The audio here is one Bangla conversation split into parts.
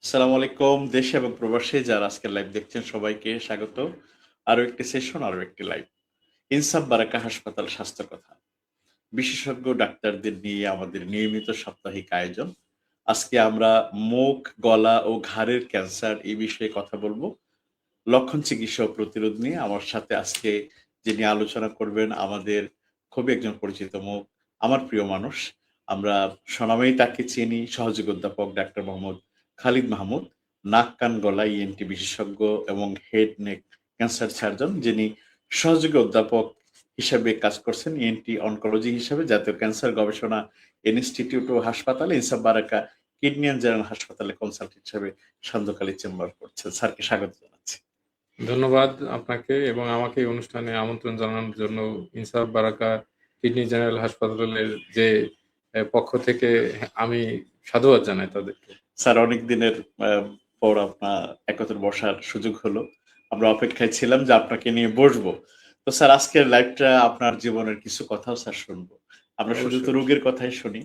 আসসালামু আলাইকুম। দেশে এবং প্রবাসে যারা আজকের লাইভ দেখছেন সবাইকে স্বাগত। আরো একটি সেশন, আরো একটি লাইভ। ইনসাফ বারাকা হাসপাতাল স্বাস্থ্য কথা। বিশেষজ্ঞ ডাক্তারদের নিয়ে আমাদের নিয়মিত সাপ্তাহিক আয়োজন। আজকে আমরা মুখ, গলা ও ঘাড়ের ক্যান্সার এই বিষয়ে কথা বলবো। লক্ষণ, চিকিৎসা ও প্রতিরোধ নিয়ে আমার সাথে আজকে যিনি আলোচনা করবেন আমাদের খুবই একজন পরিচিত মুখ, আমার প্রিয় মানুষ। আমরা স্বনামেই তাকে চিনি, সহযোগী অধ্যাপক ডাক্তার মোহাম্মদ খালিদ মাহমুদ, নাক, কান, গলা ইএনটি বিশেষজ্ঞ এবং হেড নেক ক্যান্সার সার্জন, যিনি সহযোগী অধ্যাপক হিসাবে কাজ করছেন ইএনটি অনকোলজি হিসাবে জাতীয় ক্যান্সার গবেষণা ইনস্টিটিউট ও হাসপাতালে, ইনসাফ বারাকা কিডনি অ্যান্ড জেনারেল হাসপাতালে কনসালটেন্ট হিসাবে সান্ধ্যকালীন চেম্বার করছেন। স্যারকে স্বাগত জানাচ্ছি। ধন্যবাদ আপনাকে এবং আমাকে এই অনুষ্ঠানে আমন্ত্রণ জানানোর জন্য ইনসাফ বারাকা কিডনি জেনারেল হাসপাতালের যে পক্ষ থেকে আমি সাধুবাদ জানাই তাদেরকে। স্যার, অনেক দিনের পর আপনার একত্রে বসার সুযোগ হলো। আমরা অপেক্ষায় ছিলাম যে আপনাকে নিয়ে বসবো। তো স্যার, আজকের লাইভটা আপনার জীবনের কিছু কথাও স্যার শুনবো। আমরা শুধু তো অবশ্যই। রোগের কথাই শুনি।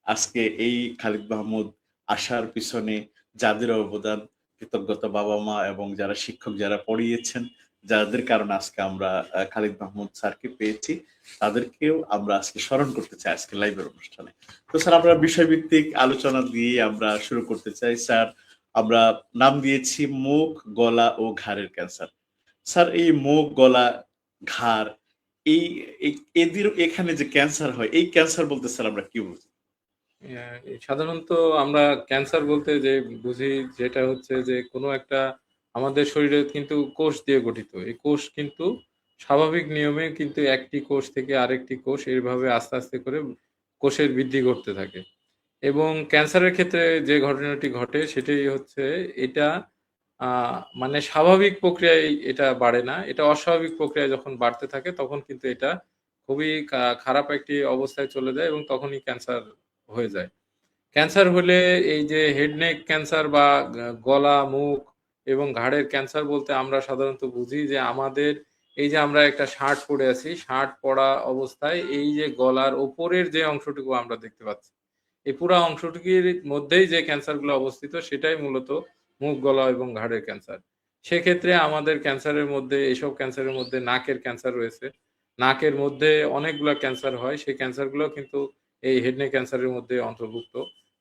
আজকে এই খালিদ মাহমুদ আসার পিছনে যাদের অবদান, কৃতজ্ঞতা বাবা-মা এবং যারা শিক্ষক যারা পড়িয়েছেন, যাদের কারণে আজকে আমরা খালিদ মাহমুদ স্যারকে পেয়েছি, তাদেরকেও আমরা আজকে স্মরণ করতে চাই আজকে লাইভের অনুষ্ঠানে। তো স্যার, আমরা বিষয়ভিত্তিক আলোচনা দিয়ে আমরা শুরু করতে চাই। স্যার, আমরা নাম দিয়েছি মুখ, গলা ও ঘাড়ের ক্যান্সার। স্যার, এই মুখ, গলা, ঘাড় এই এদের এখানে যে ক্যান্সার হয়, এই ক্যান্সার বলতে স্যার আমরা কি বুঝি? সাধারণত আমরা ক্যান্সার বলতে যে বুঝি যেটা হচ্ছে যে কোনো একটা আমাদের শরীরে কিন্তু কোষ দিয়ে গঠিত। এই কোষ কিন্তু স্বাভাবিক নিয়মে কিন্তু একটি কোষ থেকে আরেকটি কোষ এভাবে আস্তে আস্তে করে কোষের বৃদ্ধি ঘটতে থাকে। এবং ক্যান্সারের ক্ষেত্রে যে ঘটনাটি ঘটে সেটাই হচ্ছে এটা আ মানে স্বাভাবিক প্রক্রিয়ায় এটা বাড়ে না। এটা অস্বাভাবিক প্রক্রিয়ায় যখন বাড়তে থাকে তখন কিন্তু এটা খুবই খারাপ একটি অবস্থায় চলে যায় এবং তখনই ক্যান্সার হয়ে যায়। ক্যান্সার হলে এই যে হেড নেক ক্যান্সার বা গলা, মুখ এবং ঘাড়ের ক্যান্সার বলতে আমরা সাধারণত বুঝি যে আমাদের এই যে আমরা একটা শার্ট পরে আছি, শার্ট পরা অবস্থায় এই যে গলার উপরের যে অংশটুকু আমরা দেখতে পাচ্ছি, এই পুরা অংশটুকির মধ্যেই যে ক্যান্সারগুলো অবস্থিত সেটাই মূলত মুখ, গলা এবং ঘাড়ের ক্যান্সার। সেক্ষেত্রে আমাদের ক্যান্সারের মধ্যে এসব ক্যান্সারের মধ্যে নাকের ক্যান্সার রয়েছে। নাকের মধ্যে অনেকগুলা ক্যান্সার হয়। সেই ক্যান্সারগুলোও কিন্তু এই হেড নেক ক্যান্সারের মধ্যে অন্তর্ভুক্ত।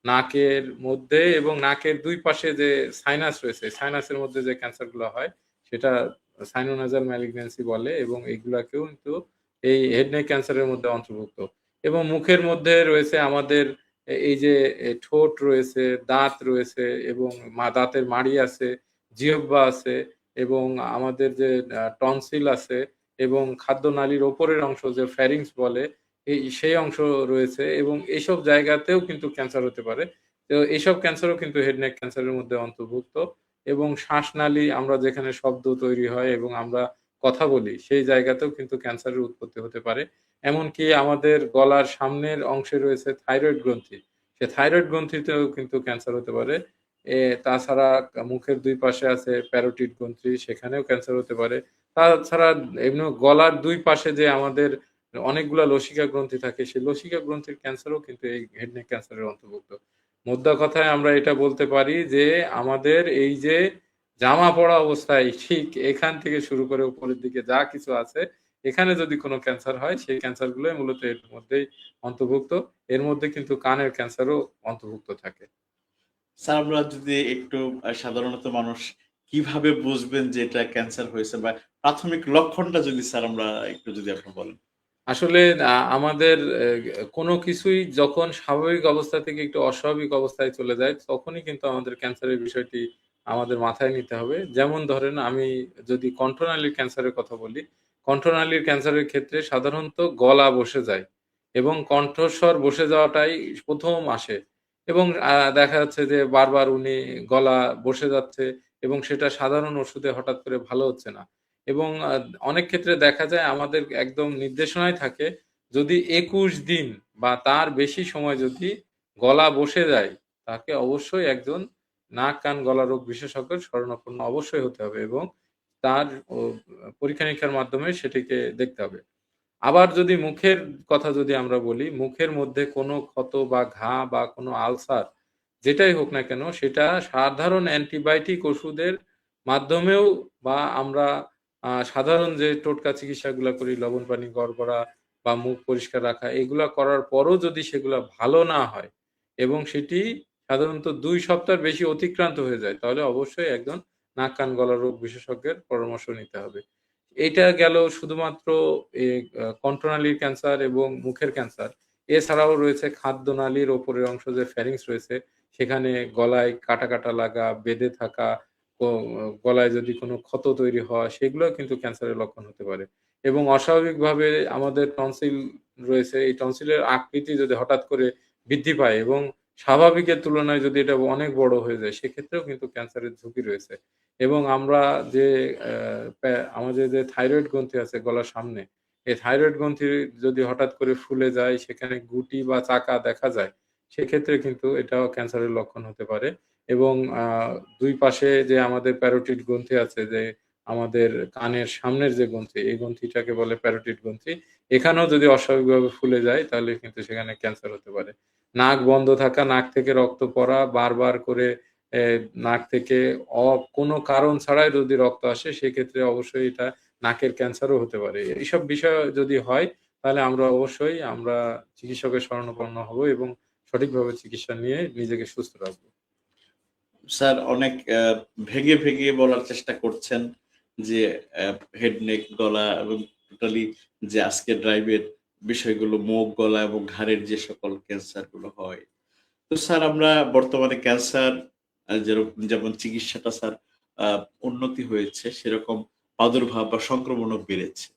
নাকের মধ্যে এবং নাকের ২ পাশে যে সাইনাস রয়েছে, সাইনাসের মধ্যে যে ক্যান্সারগুলো হয় সেটা সাইনোনাজাল ম্যালিগন্যান্সি বলে এবং এগুলাকেও কিন্তু এই হেড নেক ক্যান্সারের মধ্যে অন্তর্ভুক্ত। এবং মুখের মধ্যে রয়েছে আমাদের এই যে ঠোঁট রয়েছে, দাঁত রয়েছে এবং দাঁতের মাড়ি আছে, জিহ্বা আছে এবং আমাদের যে টনসিল আছে এবং খাদ্যনালীর উপরের অংশ যে ফ্যারিংস বলে সেই অংশ রয়েছে এবং এইসব জায়গাতেও কিন্তু ক্যান্সার হতে পারে। তো এইসব ক্যান্সারও কিন্তু হেড নেক ক্যান্সারের মধ্যে অন্তর্ভুক্ত এবং শ্বাসনালী আমরা যেখানে শব্দ তৈরি হয় এবং আমরা কথা বলি সেই জায়গাতেও কিন্তু ক্যান্সারের উৎপত্তি হতে পারে। এমনকি আমাদের গলার সামনের অংশে রয়েছে থাইরয়েড গ্রন্থি। সে থাইরয়েড গ্রন্থিতেও কিন্তু ক্যান্সার হতে পারে। তাছাড়া মুখের ২ পাশে আছে প্যারোটিড গ্রন্থি, সেখানেও ক্যান্সার হতে পারে। তাছাড়া এমনি গলার ২ পাশে যে আমাদের অনেকগুলা লসিকা গ্রন্থি থাকে, সেই লসিকা গ্রন্থির ক্যান্সারও কিন্তু এই হেড নেক ক্যান্সারের অন্তর্ভুক্ত। মোদ্দা কথায় আমরা এটা বলতে পারি যে আমাদের এই যে জামা পড়া অবস্থায় ঠিক এখান থেকে শুরু করে উপরের দিকে যা কিছু আছে, এখানে যদি কোনো ক্যান্সার হয় সেই ক্যান্সারগুলোই মূলত এর মধ্যেই অন্তর্ভুক্ত। এর মধ্যে কিন্তু কানের ক্যান্সারও অন্তর্ভুক্ত থাকে। স্যার, আমরা যদি একটু সাধারণত মানুষ কিভাবে বুঝবেন যে এটা ক্যান্সার হয়েছে বা প্রাথমিক লক্ষণটা যদি স্যার আমরা একটু যদি আপনি বলেন? আসলে আমাদের কোনো কিছুই যখন স্বাভাবিক অবস্থা থেকে একটু অস্বাভাবিক অবস্থায় চলে যায়, তখনই কিন্তু আমাদের ক্যান্সারের বিষয়টি আমাদের মাথায় নিতে হবে। যেমন ধরেন আমি যদি কণ্ঠনালীর ক্যান্সারের কথা বলি, কণ্ঠনালীর ক্যান্সারের ক্ষেত্রে সাধারণত গলা বসে যায় এবং কণ্ঠস্বর বসে যাওয়াটাই ১ম আসে এবং দেখা যাচ্ছে যে বারবার উনি গলা বসে যাচ্ছে এবং সেটা সাধারণ ওষুধে হঠাৎ করে ভালো হচ্ছে না। এবং অনেক ক্ষেত্রে দেখা যায় আমাদের একদম নির্দেশনায় থাকে যদি ২১ দিন বা তার বেশি সময় যদি গলা বসে যায়, তাকে অবশ্যই একজন নাক, কান, গলা রোগ বিশেষজ্ঞের শরণাপন্ন অবশ্যই হতে হবে এবং তার পরীক্ষা-নিরীক্ষার মাধ্যমে সেটিকে দেখতে হবে। আবার যদি মুখের কথা যদি আমরা বলি, মুখের মধ্যে কোনো ক্ষত বা ঘা বা কোনো আলসার যেটাই হোক না কেন সেটা সাধারণ অ্যান্টিবায়োটিক ওষুধের মাধ্যমেও বা আমরা সাধারণ যে টোটকা চিকিৎসাগুলা করি লবণ পানি গড়গড়া বা মুখ পরিষ্কার রাখা এগুলা করার পরও যদি সেগুলা ভালো না হয় এবং সেটি সাধারণত ২ সপ্তাহের বেশি অতিক্রান্ত হয়ে যায় তাহলে অবশ্যই একজন নাক কান গলা রোগ বিশেষজ্ঞের পরামর্শ নিতে হবে। এইটা গেল শুধুমাত্র এ কণ্ঠনালীর ক্যান্সার এবং মুখের ক্যান্সার। এছাড়াও রয়েছে খাদ্যনালীর উপরের অংশ যে ফ্যারিংস রয়েছে, সেখানে গলায় কাটা, কাটা লাগা, বেঁধে থাকা, ও গলায় যদি কোনো ক্ষত তৈরি হওয়া, সেগুলোও কিন্তু ক্যান্সারের লক্ষণ হতে পারে। এবং অস্বাভাবিকভাবে আমাদের টনসিল রয়েছে, এই টনসিলের আকৃতি যদি হঠাৎ করে বৃদ্ধি পায় এবং স্বাভাবিকের তুলনায় যদি এটা অনেক বড় হয়ে যায়, সেক্ষেত্রেও কিন্তু ক্যান্সারের ঝুঁকি রয়েছে। এবং আমরা যে আমাদের যে থাইরয়েড গ্রন্থি আছে গলার সামনে, এই থাইরয়েড গ্রন্থি যদি হঠাৎ করে ফুলে যায়, সেখানে গুটি বা চাকা দেখা যায়, সেক্ষেত্রে কিন্তু এটাও ক্যান্সারের লক্ষণ হতে পারে। এবং ২ পাশে যে আমাদের প্যারোটিড গ্রন্থি আছে যে আমাদের কানের সামনের যে গ্রন্থি, এই গ্রন্থিটাকে বলে প্যারোটিড গ্রন্থি। এখানেও যদি অস্বাভাবিকভাবে ফুলে যায় তাহলে কিন্তু সেখানে ক্যান্সার হতে পারে। নাক বন্ধ থাকা, নাক থেকে রক্ত পড়া, বারবার করে এ নাক থেকে কোনো কারণ ছাড়াই যদি রক্ত আসে সেক্ষেত্রে অবশ্যই এটা নাকের ক্যান্সারও হতে পারে। এইসব বিষয় যদি হয় তাহলে আমরা চিকিৎসকের শরণাপন্ন হব এবং সঠিকভাবে চিকিৎসা নিয়ে নিজেকে সুস্থ রাখবো। স্যার অনেক ভেঙে, ভেঙে বলার চেষ্টা করছেন যে হেড, নেক, গলা এবং টোটালি যে আজকে ড্রাইভের বিষয়গুলো মুখ, গলা এবং ঘাড়ের যে সকল ক্যান্সার গুলো হয়। তো স্যার আমরা বর্তমানে ক্যান্সার যেমন চিকিৎসাটা স্যার আ উন্নতি হয়েছে সেরকম প্রাদুর্ভাব বা সংক্রমণও বেড়েছে।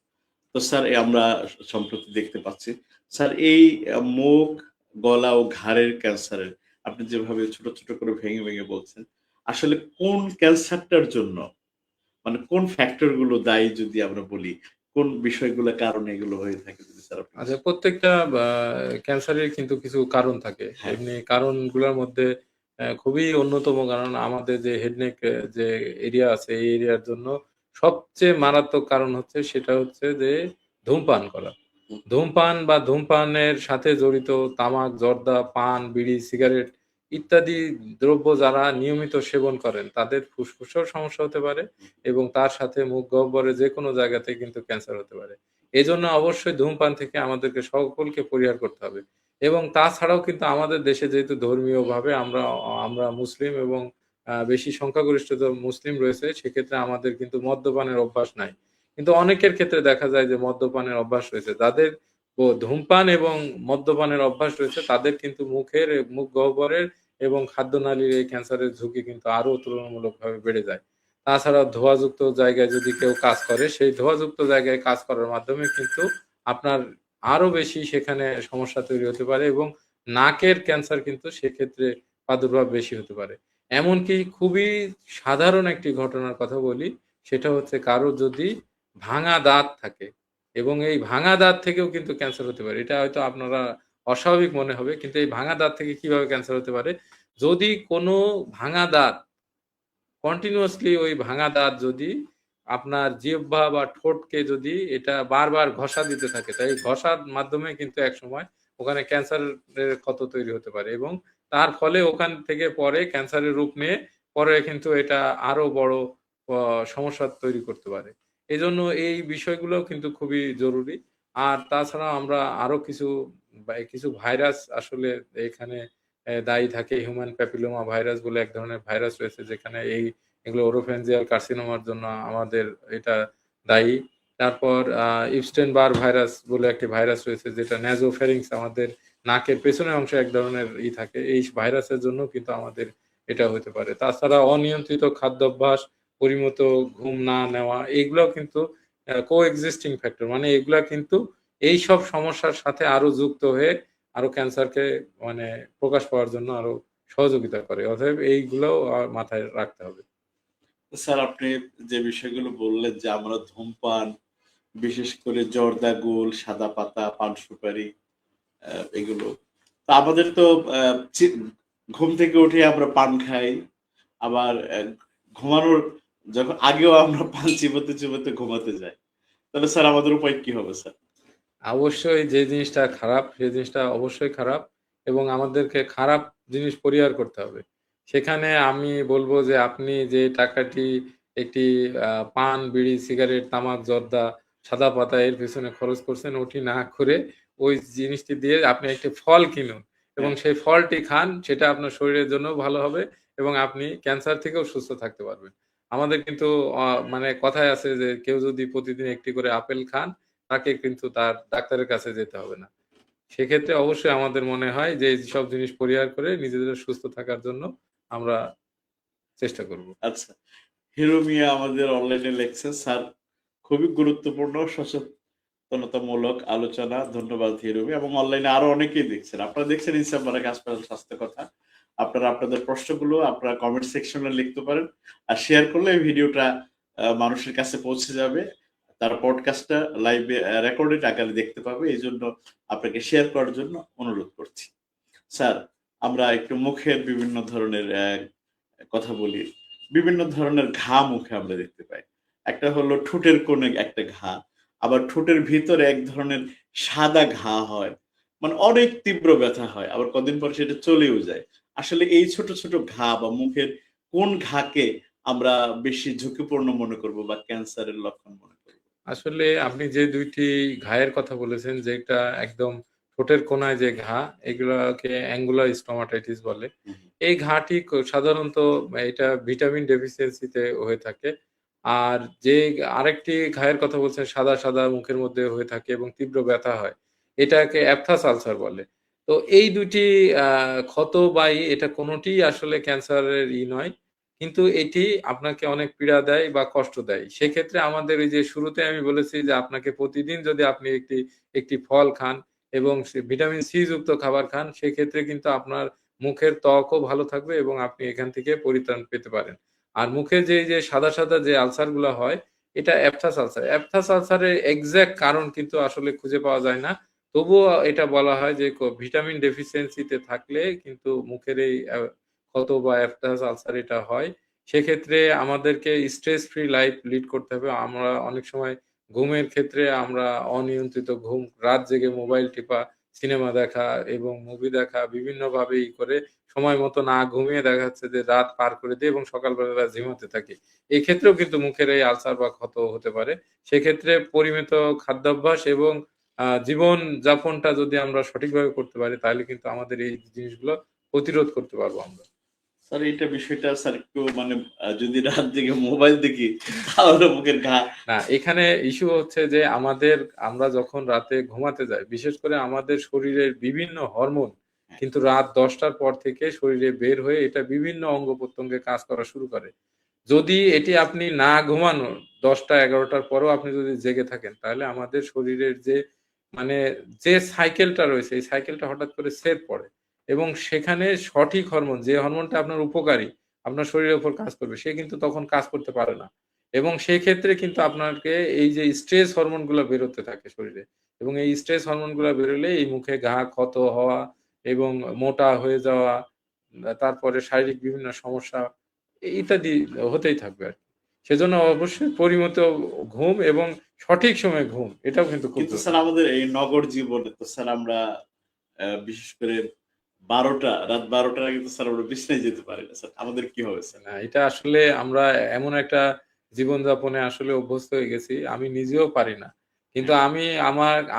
তো স্যার আমরা সম্প্রতি দেখতে পাচ্ছি। স্যার এই মুখ, গলা ও ঘাড়ের ক্যান্সারের আপনি যেভাবে ছোট, ছোট করে ভেঙে, ভেঙে বলছেন, আসলে কোন ক্যান্সারটার জন্য মানে কোন ফ্যাক্টর গুলো দায়ী যদি আমরা বলি, কোন বিষয়গুলোর কারণে এগুলো হয়ে থাকে যদি স্যার আপনি আচ্ছা, প্রত্যেকটা ক্যান্সারের কিন্তু কিছু কারণ থাকে। হ্যাঁ, এমনি কারণগুলোর মধ্যে খুবই অন্যতম কারণ আমাদের যে হেড নেক যে এরিয়া আছে, এই এরিয়ার জন্য সবচেয়ে মারাত্মক কারণ হচ্ছে সেটা হচ্ছে যে ধূমপান করা। হুম, ধূমপান বা ধূমপানের সাথে জড়িত তামাক, জর্দা, পান, বিড়ি, সিগারেট ইত্যাদি দ্রব্য যারা নিয়মিত সেবন করেন তাদের ফুসফুসেও সমস্যা হতে পারে হুম, এবং তার সাথে মুখ গহ্বরের যেকোনো জায়গাতেই কিন্তু ক্যান্সার হতে পারে। এজন্য অবশ্যই ধূমপান থেকে আমাদেরকে সকলকে পরিহার করতে হবে। এবং তাছাড়াও কিন্তু আমাদের দেশে যেহেতু ধর্মীয়ভাবে আমরা আমরা মুসলিম এবং বেশি সংখ্যাগরিষ্ঠত মুসলিম রয়েছে, সেক্ষেত্রে আমাদের কিন্তু মদ্যপানের অভ্যাস নাই। কিন্তু অনেকের ক্ষেত্রে দেখা যায় যে মদ্যপানের অভ্যাস রয়েছে। যাদের ধূমপান এবং মদ্যপানের অভ্যাস রয়েছে তাদের কিন্তু মুখ গহ্বরের এবং খাদ্যনালীর এই ক্যান্সারের ঝুঁকি কিন্তু আরো তুলনামূলকভাবে বেড়ে যায়। তাছাড়া ধোঁয়াযুক্ত জায়গায় যদি কেউ কাজ করে, সেই ধোঁয়াযুক্ত জায়গায় কাজ করার মাধ্যমে কিন্তু আপনার আরো বেশি সেখানে সমস্যা তৈরি হতে পারে এবং নাকের ক্যান্সার কিন্তু সেক্ষেত্রে প্রাদুর্ভাব বেশি হতে পারে। এমনকি খুবই সাধারণ একটি ঘটনার কথা বলি, সেটা হচ্ছে কারো যদি ভাঙা দাঁত থাকে এবং এই ভাঙা দাঁত থেকেও কিন্তু ক্যান্সার হতে পারে। এটা হয়তো আপনারা অস্বাভাবিক মনে হবে। কিন্তু এই ভাঙা দাঁত থেকে কিভাবে ক্যান্সার হতে পারে? যদি কোনো ভাঙা দাঁত কন্টিনিউয়াসলি ওই ভাঙা দাঁত যদি আপনার জিহ্বা বা ঠোঁটকে যদি এটা বারবার ঘষা দিতে থাকে, তাই ঘষার মাধ্যমে কিন্তু একসময় ওখানে ক্যান্সারের ক্ষত তৈরি হতে পারে এবং তার ফলে ওখান থেকে পরে ক্যান্সারের রূপ নিয়ে পরে কিন্তু এটা আরো বড় অ সমস্যা তৈরি করতে পারে। এজন্য এই বিষয়গুলোও কিন্তু খুবই জরুরি। আর তাছাড়া আমরা আরো কিছু ভাইরাস আসলে এখানে দায়ী থাকে। হিউম্যান প্যাপিলোমা ভাইরাস বলে এক ধরনের ভাইরাস রয়েছে যেখানে এগুলো ওরোফেনজিয়াল কার্সিনোমার জন্য আমাদের এটা দায়ী। তারপর ইপস্টেইন বার ভাইরাস বলে একটি ভাইরাস রয়েছে যেটা নাসোফ্যারিংস আমাদের নাকের পেছনের অংশে এক ধরনের থাকে। এই ভাইরাসের জন্য কিন্তু আমাদের এটা হতে পারে। তাছাড়া অনিয়ন্ত্রিত খাদ্যাভ্যাস, পরিমিত ঘুম না নেওয়া এগুলাও কিন্তু coexisting ফ্যাক্টর মানে এগুলা কিন্তু এইসব সমস্যার সাথে আরো যুক্ত হয়ে আরো ক্যান্সারকে মানে প্রকাশ পাওয়ার জন্য আরো সহযোগিতা করে। অতএব এইগুলোও মাথায় রাখতে হবে। স্যার আপনি যে বিষয়গুলো বললেন যে আমরা ধূমপান, বিশেষ করে জর্দা, গুল, সাদা পাতা, পান সুপারি এগুলো। তো আমাদের তো আ চি ঘুম থেকে উঠে আমরা পান খাই। আবার ঘুমানোর যখন আগেও আমরা পান চিবোতে, চিবোতে ঘুমাতে যাই। তাহলে স্যার আমাদের উপায় কি হবে স্যার? অবশ্যই যে জিনিসটা খারাপ, সে জিনিসটা অবশ্যই খারাপ এবং আমাদেরকে খারাপ জিনিস পরিহার করতে হবে। সেখানে আমি বলব যে আপনি যে টাকাটি একটি পান, বিড়ি, সিগারেট, তামাক, জর্দা, সাদা পাতা এর পেছনে খরচ করছেন ওটি না করে ওই জিনিসটি দিয়ে আপনি একটি ফল কিনুন এবং হ্যাঁ, সেই ফলটি খান। সেটা আপনার শরীরের জন্যও ভালো হবে এবং আপনি ক্যান্সার থেকেও সুস্থ থাকতে পারবেন। আমাদের কিন্তু অ মানে কথায় আছে যে কেউ যদি প্রতিদিন একটি করে আপেল খান, তাকে কিন্তু তার ডাক্তারের কাছে যেতে হবে না। সেক্ষেত্রে অবশ্যই আমাদের মনে হয় যে এইসব জিনিস পরিহার করে নিজেদের সুস্থ থাকার জন্য আমরা চেষ্টা করব। আচ্ছা। হিরো মিয়া আমাদের অনলাইনে লেখছেন, "স্যার খুবই গুরুত্বপূর্ণ সচেতনতামূলক আলোচনা। ধন্যবাদ হিরো মিয়া" এবং অনলাইনে আরো অনেকেই দেখছেন। আপনারা দেখছেন ইনসাফ বারাক হাসপাতাল স্বাস্থ্য কথা। আপনারা আপনাদের প্রশ্নগুলো আপনারা কমেন্ট সেকশনে লিখতে পারেন। আর শেয়ার করলে এই ভিডিওটা মানুষের কাছে পৌঁছে যাবে। তারা পডকাস্টটা লাইভে রেকর্ডেড আকারে দেখতে পাবে। এজন্য আপনাকে শেয়ার করার জন্য অনুরোধ করছি। স্যার, আমরা একটু মুখের বিভিন্ন ধরনের কথা বলি। বিভিন্ন ধরনের ঘা মুখে আমরা দেখতে পাই। একটা হলো ঠোঁটের কোণে একটা ঘা, আবার ঠোঁটের ভিতরে এক ধরনের সাদা ঘা হয়। মানে অনেক তীব্র ব্যথা হয়। আবার কদিন পর সেটা চলেও যায়। আসলে এই ছোট, ছোট ঘা বা মুখের কোন ঘাকে আমরা বেশি ঝুঁকিপূর্ণ মনে করব বা ক্যান্সারের লক্ষণ মনে করব? আসলে আপনি যে ২ টি ঘায়ের কথা বলেছেন, যেটা একদম ঠোঁটের কোণায় যে ঘা, এগুলাকে অ্যাঙ্গুলার স্টোমাটাইটিস বলে। হুম, হুম। এই ঘাটি সাধারণত এটা ভিটামিন ডেফিসিয়েন্সি তে হয়ে থাকে। আর যে আরেকটি ঘায়ের কথা বলছেন সাদা, সাদা মুখের মধ্যে হয়ে থাকে এবং তীব্র ব্যথা হয়। এটাকে অ্যাপথাস আলসার বলে। তো এই ২ টি আ ক্ষত এটা কোনটিই আসলে ক্যান্সারের নয়। কিন্তু এটি আপনাকে অনেক পীড়া দেয় বা কষ্ট দেয়। সেক্ষেত্রে আমাদের ওই যে শুরুতে আমি বলেছি যে আপনাকে প্রতিদিন যদি আপনি একটি ফল খান এবং ভিটামিন সি যুক্ত খাবার খান, সেক্ষেত্রে কিন্তু আপনার মুখের ত্বকও ভালো থাকবে এবং আপনি এখান থেকে পরিত্রাণ পেতে পারেন। আর মুখে যে এই যে সাদা, সাদা যে আলসার গুলা হয়, এটা অ্যাপথাস আলসার। অ্যাপথাস আলসারের এক্সাক্ট কারণ কিন্তু আসলে খুঁজে পাওয়া যায় না। তবুও এটা বলা হয় যে ভিটামিন ডেফিসিয়েন্সি তে থাকলে কিন্তু মুখের এই ক্ষত বা অ্যাপটাস আলসার এটা হয়। সেক্ষেত্রে আমাদেরকে স্ট্রেস ফ্রি লাইফ লিড করতে হবে। আমরা অনেক সময় ঘুমের ক্ষেত্রে আমরা অনিয়ন্ত্রিত ঘুম, রাত জেগে মোবাইল টিপা, সিনেমা দেখা এবং মুভি দেখা বিভিন্নভাবে করে সময় মতো না ঘুমিয়ে দেখা যাচ্ছে যে রাত পার করে দেই এবং সকালবেলা ঝিমাতে থাকি। এক্ষেত্রেও কিন্তু মুখের এই আলসার বা ক্ষত হতে পারে। সেক্ষেত্রে পরিমিত খাদ্যাভ্যাস এবং জীবনযাপনটা যদি আমরা সঠিকভাবে করতে পারি তাহলে কিন্তু আমাদের এই জিনিসগুলো প্রতিরোধ করতে পারবো আমরা। স্যার এইটা বিষয়টা স্যার একটু মানে যদি রাত জেগে মোবাইল দেখি তাহলে মুখের ঘা। না, এখানে ইস্যু হচ্ছে যে আমরা যখন রাতে ঘুমাতে যাই, বিশেষ করে আমাদের শরীরের বিভিন্ন হরমোন হ্যাঁ, কিন্তু রাত ১০ টার পর থেকে শরীরে বের হয়ে এটা বিভিন্ন অঙ্গ-প্রত্যঙ্গে কাজ করা শুরু করে। যদি এটি আপনি না ঘুমানো ১০টা-১১টার পরেও আপনি যদি জেগে থাকেন, তাহলে আমাদের শরীরের মানে যে সাইকেলটা রয়েছে, এই সাইকেলটা হঠাৎ করে ছেদ পড়ে এবং সেখানে সঠিক হরমোন, যে হরমোনটা আপনার উপকারী, আপনার শরীরের উপর কাজ করবে, সে কিন্তু তখন কাজ করতে পারে না। এবং সেক্ষেত্রে কিন্তু আপনাকে এই যে স্ট্রেস হরমোন গুলা বেরোতে থাকে শরীরে এবং এই স্ট্রেস হরমোন গুলা বেরোলে এই মুখে ঘা, ক্ষত হওয়া এবং মোটা হয়ে যাওয়া, তারপরে শারীরিক বিভিন্ন সমস্যা ইত্যাদি হতেই থাকবে আরকি। সেজন্য অবশ্যই পরিমিত ঘুম এবং সঠিক সময়ে ঘুম এটাও কিন্তু খুব কিন্তু স্যার জরুরি। আমাদের এই নগর জীবনে তো স্যার আমরা বিশেষ করে ১২টা রাত ১২টার আগে তো স্যার আমরা বিছানায় যেতে পারি না স্যার। আমাদের কি হবে স্যার? না, এটা আসলে আমরা এমন একটা জীবনযাপনে আসলে অভ্যস্ত হয়ে গেছি, আমি নিজেও পারি না। কিন্তু হ্যাঁ,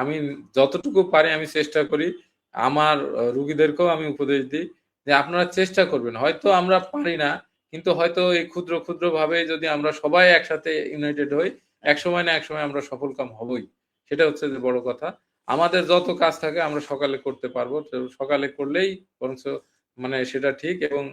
আমি যতটুকু পারি আমি চেষ্টা করি। আমার রুগীদেরকেও আমি উপদেশ দিই যে, "আপনারা চেষ্টা করবেন। হয়তো আমরা পারি না, কিন্তু হয়তো এই ক্ষুদ্র, ক্ষুদ্র ভাবে যদি আমরা সবাই একসাথে ইউনাইটেড হই, হ্যাঁ। একসময় না একসময় আমরা সফলকাম হবই।" সেটা হচ্ছে যে বড় কথা। আমাদের যত কাজ থাকে আমরা সকালে করতে পারবো। তো সকালে করলেই বরঞ্চ সেটা ঠিক এবং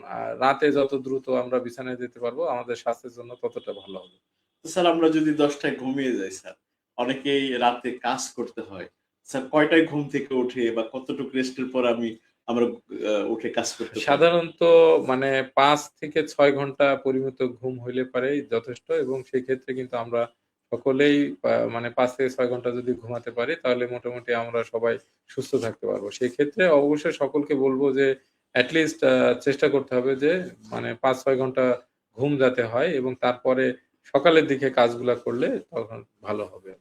রাতে যত দ্রুত আমরা বিছানায় যেতে পারবো, আমাদের স্বাস্থ্যের জন্য ততটা ভালো হবে। তো স্যার আমরা যদি ১০টায় ঘুমিয়ে যাই স্যার, অনেকেই রাতে কাজ করতে হয়। স্যার কয়টায় ঘুম থেকে উঠে বা কতটুকু রেস্টের পর আমরা উঠে কাজ করতে পারি? সাধারণত ৫ থেকে ৬ ঘন্টা পরিমিত ঘুম হইলে পারেই যথেষ্ট এবং সেক্ষেত্রে কিন্তু আমরা সকলেই ৫ থেকে ৬ ঘন্টা যদি ঘুমাতে পারি তাহলে মোটামুটি আমরা সবাই সুস্থ থাকতে পারবো। সেক্ষেত্রে অবশ্যই সকলকে বলব যে এট লিস্ট চেষ্টা করতে হবে যে ৫-৬ ঘন্টা ঘুম যাতে হয় এবং তারপরে সকালের দিকে কাজগুলা করলে তখন ভালো হবে।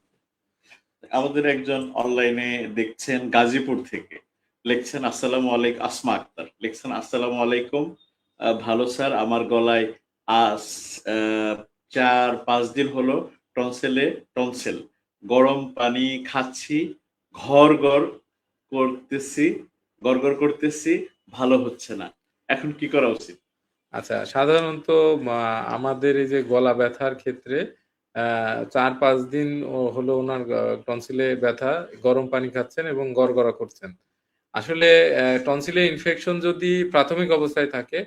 আমাদের একজন অনলাইনে দেখছেন গাজীপুর থেকে। লিখছেন আসসালামু আলাইকুম, আসমা আক্তার লিখছেন আসসালামু আলাইকুম। ভালো স্যার, আমার গলায় আজ 4-5 দিন হলো টনসিলে টনসিল, গরম পানি খাচ্ছি, ঘর ঘর করতেছি, গড়গড় করতেছি, ভালো হচ্ছে না, এখন কি করা উচিত? আচ্ছা, সাধারণত আমাদের এই যে গলা ব্যথার ক্ষেত্রে ৪-৫ দিন হলো উনার টনসিলে ব্যথা, গরম পানি খাচ্ছেন এবং গড়গড়া করছেন। আসলে টনসিলে ইনফেকশন যদি প্রাথমিক অবস্থায় থাকে,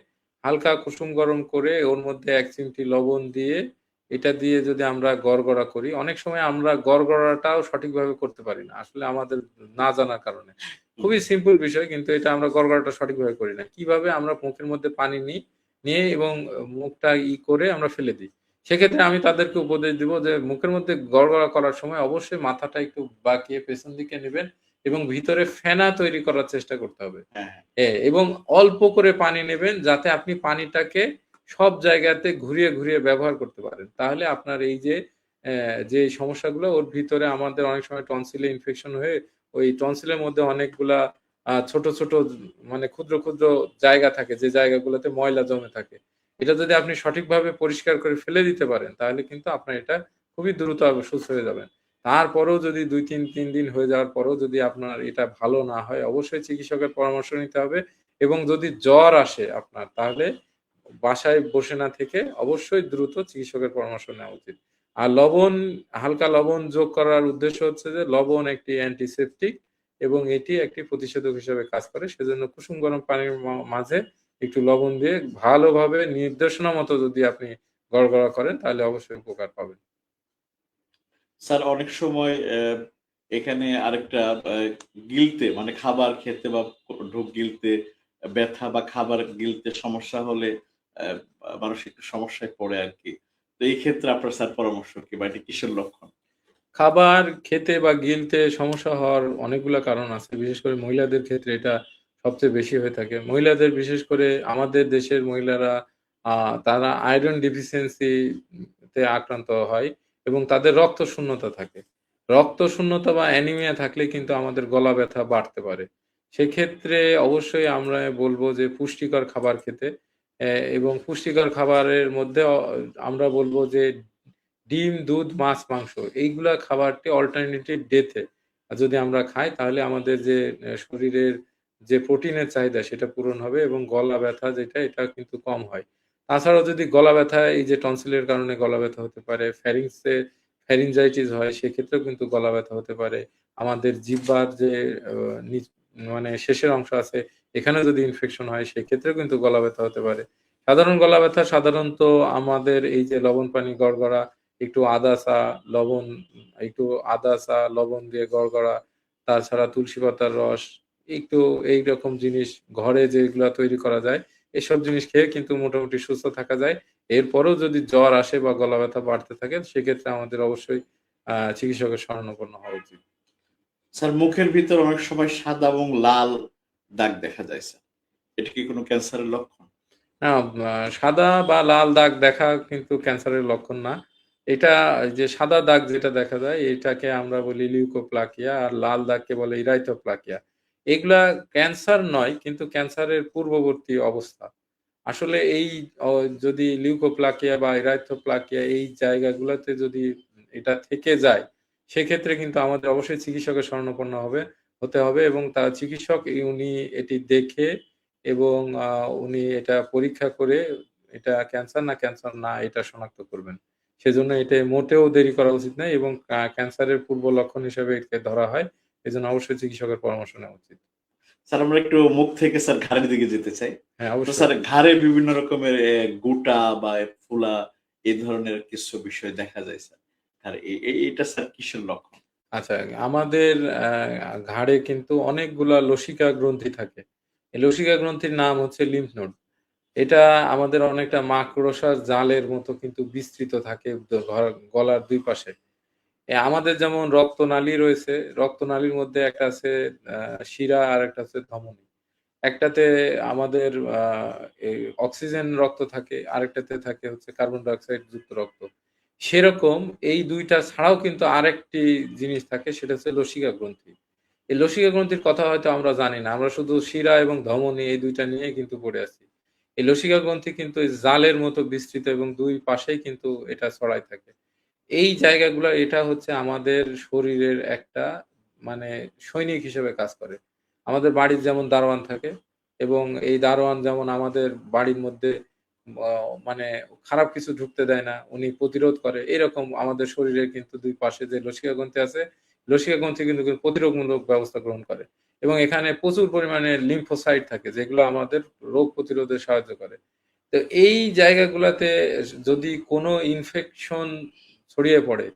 হালকা কুসুম গরম করে ওর মধ্যে ১ চিমটি লবণ দিয়ে, এটা দিয়ে যদি আমরা গড়গড়া করি, অনেক সময় আমরা গড়গড়াটাও সঠিকভাবে করতে পারি না। আসলে আমাদের না জানার কারণে। হুম, খুবই সিম্পল বিষয় কিন্তু এটা আমরা গড়গড়াটা সঠিকভাবে করি না। কিভাবে? আমরা মুখের মধ্যে পানি নিয়ে এবং মুখটা করে আমরা ফেলে দিই। সেক্ষেত্রে আমি তাদেরকে উপদেশ দিব যে মুখের মধ্যে গড়গড়া করার সময় অবশ্যই মাথাটা একটু বাঁকিয়ে পেছন দিকে নিবেন এবং ভিতরে ফেনা তৈরি করার চেষ্টা করতে হবে। হ্যাঁ, হ্যাঁ। এবং অল্প করে পানি নেবেন যাতে আপনি পানিটাকে সব জায়গাতে ঘুরিয়ে ব্যবহার করতে পারেন। তাহলে আপনার এই যে যে সমস্যাগুলো ওর ভিতরে আমাদের অনেক সময় টনসিলে ইনফেকশন হয়ে ওই টনসিলের মধ্যে অনেকগুলা ছোট মানে ক্ষুদ্র জায়গা থাকে যে জায়গাগুলোতে ময়লা জমে থাকে। এটা যদি আপনি সঠিকভাবে পরিষ্কার করে ফেলে দিতে পারেন তাহলে কিন্তু আপনার এটা খুবই দ্রুত সুস্থ হয়ে যাবেন। তারপরেও যদি ২-৩ দিন হয়ে যাওয়ার পরেও যদি আপনার এটা ভালো না হয় অবশ্যই চিকিৎসকের পরামর্শ নিতে হবে এবং যদি জ্বর আসে আপনার তাহলে বাসায় বসে না থেকে অবশ্যই দ্রুত চিকিৎসকের পরামর্শ নেওয়া উচিত। আর হালকা লবণ যোগ করার উদ্দেশ্য হচ্ছে যে লবণ একটি অ্যান্টিসেপটিক এবং এটি একটি প্রতিষেধক হিসেবে কাজ করে। সেজন্য কুসুম গরম পানির মাঝে একটু লবণ দিয়ে ভালোভাবে নির্দেশনা মতো যদি আপনি গড়গড়া করেন তাহলে অবশ্যই উপকার পাবেন। স্যার অনেক সময় এখানে আরেকটা গিলতে মানে খাবার খেতে বা ঢোক গিলতে ব্যথা বা খাবার গিলতে সমস্যা হলে মানুষ একটু সমস্যায় পড়ে আরকি। তো এই ক্ষেত্রে আপনার স্যার পরামর্শ কি বা এটা কিসের লক্ষণ? খাবার খেতে বা গিলতে সমস্যা হওয়ার অনেকগুলা কারণ আছে। বিশেষ করে মহিলাদের ক্ষেত্রে এটা সবচেয়ে বেশি হয়ে থাকে। মহিলাদের বিশেষ করে আমাদের দেশের মহিলারা আ তারা আয়রন ডেফিসিয়েন্সি তে আক্রান্ত হয় এবং তাদের রক্ত শূন্যতা থাকে। রক্ত শূন্যতা বা অ্যানিমিয়া থাকলে কিন্তু আমাদের গলা ব্যথা বাড়তে পারে। সেক্ষেত্রে অবশ্যই আমরা বলব যে পুষ্টিকর খাবার খেতে এবং পুষ্টিকর খাবারের মধ্যে আমরা বলব যে ডিম, দুধ, মাছ, মাংস এইগুলা খাবারটি অল্টারনেটিভ ডেতে যদি আমরা খাই তাহলে আমাদের যে শরীরের যে প্রোটিনের চাহিদা সেটা পূরণ হবে এবং গলা ব্যথা যেটা এটা কিন্তু কম হয়। তাছাড়াও যদি গলা ব্যথা এই যে টনসিলের কারণে গলা ব্যথা হতে পারে, ফ্যারিঞ্জাইটিস হয় সেক্ষেত্রেও কিন্তু গলা ব্যথা হতে পারে। আমাদের জিহ্বার যে আ নিচ মানে শেষের অংশ আছে এখানেও যদি ইনফেকশন হয় সেক্ষেত্রেও কিন্তু গলা ব্যথা হতে পারে। সাধারণ গলা ব্যথা সাধারণত আমাদের এই যে লবণ পানি গড়গড়া একটু আদা চা, লবণ একটু আদা চা, লবণ দিয়ে গড়গড়া, তাছাড়া তুলসী পাতার রস, একটু এইরকম জিনিস ঘরে যেগুলা তৈরি করা যায়, এসব জিনিস খেয়ে কিন্তু মোটামুটি সুস্থ থাকা যায়। এরপরেও যদি জ্বর আসে বা গলা ব্যথা বাড়তে থাকে, সেক্ষেত্রে আমাদের অবশ্যই চিকিৎসকের শরণাপন্ন হওয়া উচিত। স্যার মুখের ভিতর অনেক সময় সাদা এবং লাল দাগ দেখা যায় স্যার। এটা কি কোনো ক্যান্সারের লক্ষণ? না, সাদা বা লাল দাগ দেখা কিন্তু ক্যান্সারের লক্ষণ না। এটা যে সাদা দাগ যেটা দেখা যায় এটাকে আমরা বলি লিউকোপ্লাকিয়া আর লাল দাগকে বলে ইরাইথোপ্লাকিয়া। এগুলা ক্যান্সার নয় কিন্তু ক্যান্সারের পূর্ববর্তী অবস্থা। আসলে এই অ যদি লিউকোপ্লাকিয়া বা ইরাইথোপ্লাকিয়া এই জায়গাগুলোতে যদি এটা থেকে যায়, সেক্ষেত্রে কিন্তু আমাদের অবশ্যই চিকিৎসকের শরণাপন্ন হতে হবে এবং তার চিকিৎসক উনি এটি দেখে এবং উনি এটা পরীক্ষা করে এটা ক্যান্সার না এটা শনাক্ত করবেন। সেজন্য এটা মোটেও দেরি করা উচিত নয় এবং ক্যান্সারের পূর্ব লক্ষণ হিসেবে একে ধরা হয়। এজন্য অবশ্যই চিকিৎসকের পরামর্শ নেওয়া উচিত। স্যার আমরা একটু মুখ থেকে স্যার ঘাড়ের দিকে যেতে চাই। হ্যাঁ, তো অবশ্যই। স্যার ঘাড়ে বিভিন্ন রকমের গোটা বা ফোলা এই ধরনের কিছু বিষয় দেখা যায় স্যার। আর এটা স্যার কিসের লক্ষণ? আচ্ছা, আমাদের ঘাড়ে কিন্তু অনেকগুলা লসিকা গ্রন্থি থাকে। এই লসিকা গ্রন্থির নাম হচ্ছে লিম্ফ নোড। এটা আমাদের অনেকটা মাকড়সার জালের মতো কিন্তু বিস্তৃত থাকে গলার ২ পাশে। আমাদের যেমন রক্তনালী রয়েছে, রক্তনালীর মধ্যে একটা আছে আ শিরা আরেকটা হচ্ছে ধমনী। একটাতে আমাদের আ এই অক্সিজেন রক্ত থাকে, আরেকটাতে থাকে হচ্ছে কার্বন ডাই অক্সাইড যুক্ত রক্ত। সেরকম এই ২ টা ছাড়াও কিন্তু আরেকটি জিনিস থাকে সেটা হচ্ছে লসিকা গ্রন্থি। এই লসিকা গ্রন্থির কথা হয়তো আমরা জানি না। আমরা শুধু শিরা এবং ধমনী এই ২ টা নিয়েই কিন্তু পড়ে আছি। এই লসিকা গ্রন্থি কিন্তু এই জালের মতো বিস্তৃত এবং ২ পাশেই কিন্তু এটা ছড়ায় থাকে। এই জায়গাগুলা এটা হচ্ছে আমাদের শরীরের একটা মানে সৈনিক হিসেবে কাজ করে। আমাদের বাড়ির যেমন দারোয়ান থাকে এবং এই দারোয়ান যেমন আমাদের বাড়ির মধ্যে অ মানে খারাপ কিছু ঢুকতে দেয় না, উনি প্রতিরোধ করে। এরকম আমাদের শরীরের কিন্তু ২ পাশে যে লসিকা গ্রন্থি আছে, লসিকা গ্রন্থি কিন্তু প্রতিরোধমূলক ব্যবস্থা গ্রহণ করে এবং এখানে প্রচুর পরিমাণে লিম্ফোসাইট থাকে যেগুলো আমাদের রোগ প্রতিরোধে সাহায্য করে। তো এই জায়গাগুলাতে যদি কোনো ইনফেকশন ছড়িয়ে পড়ে,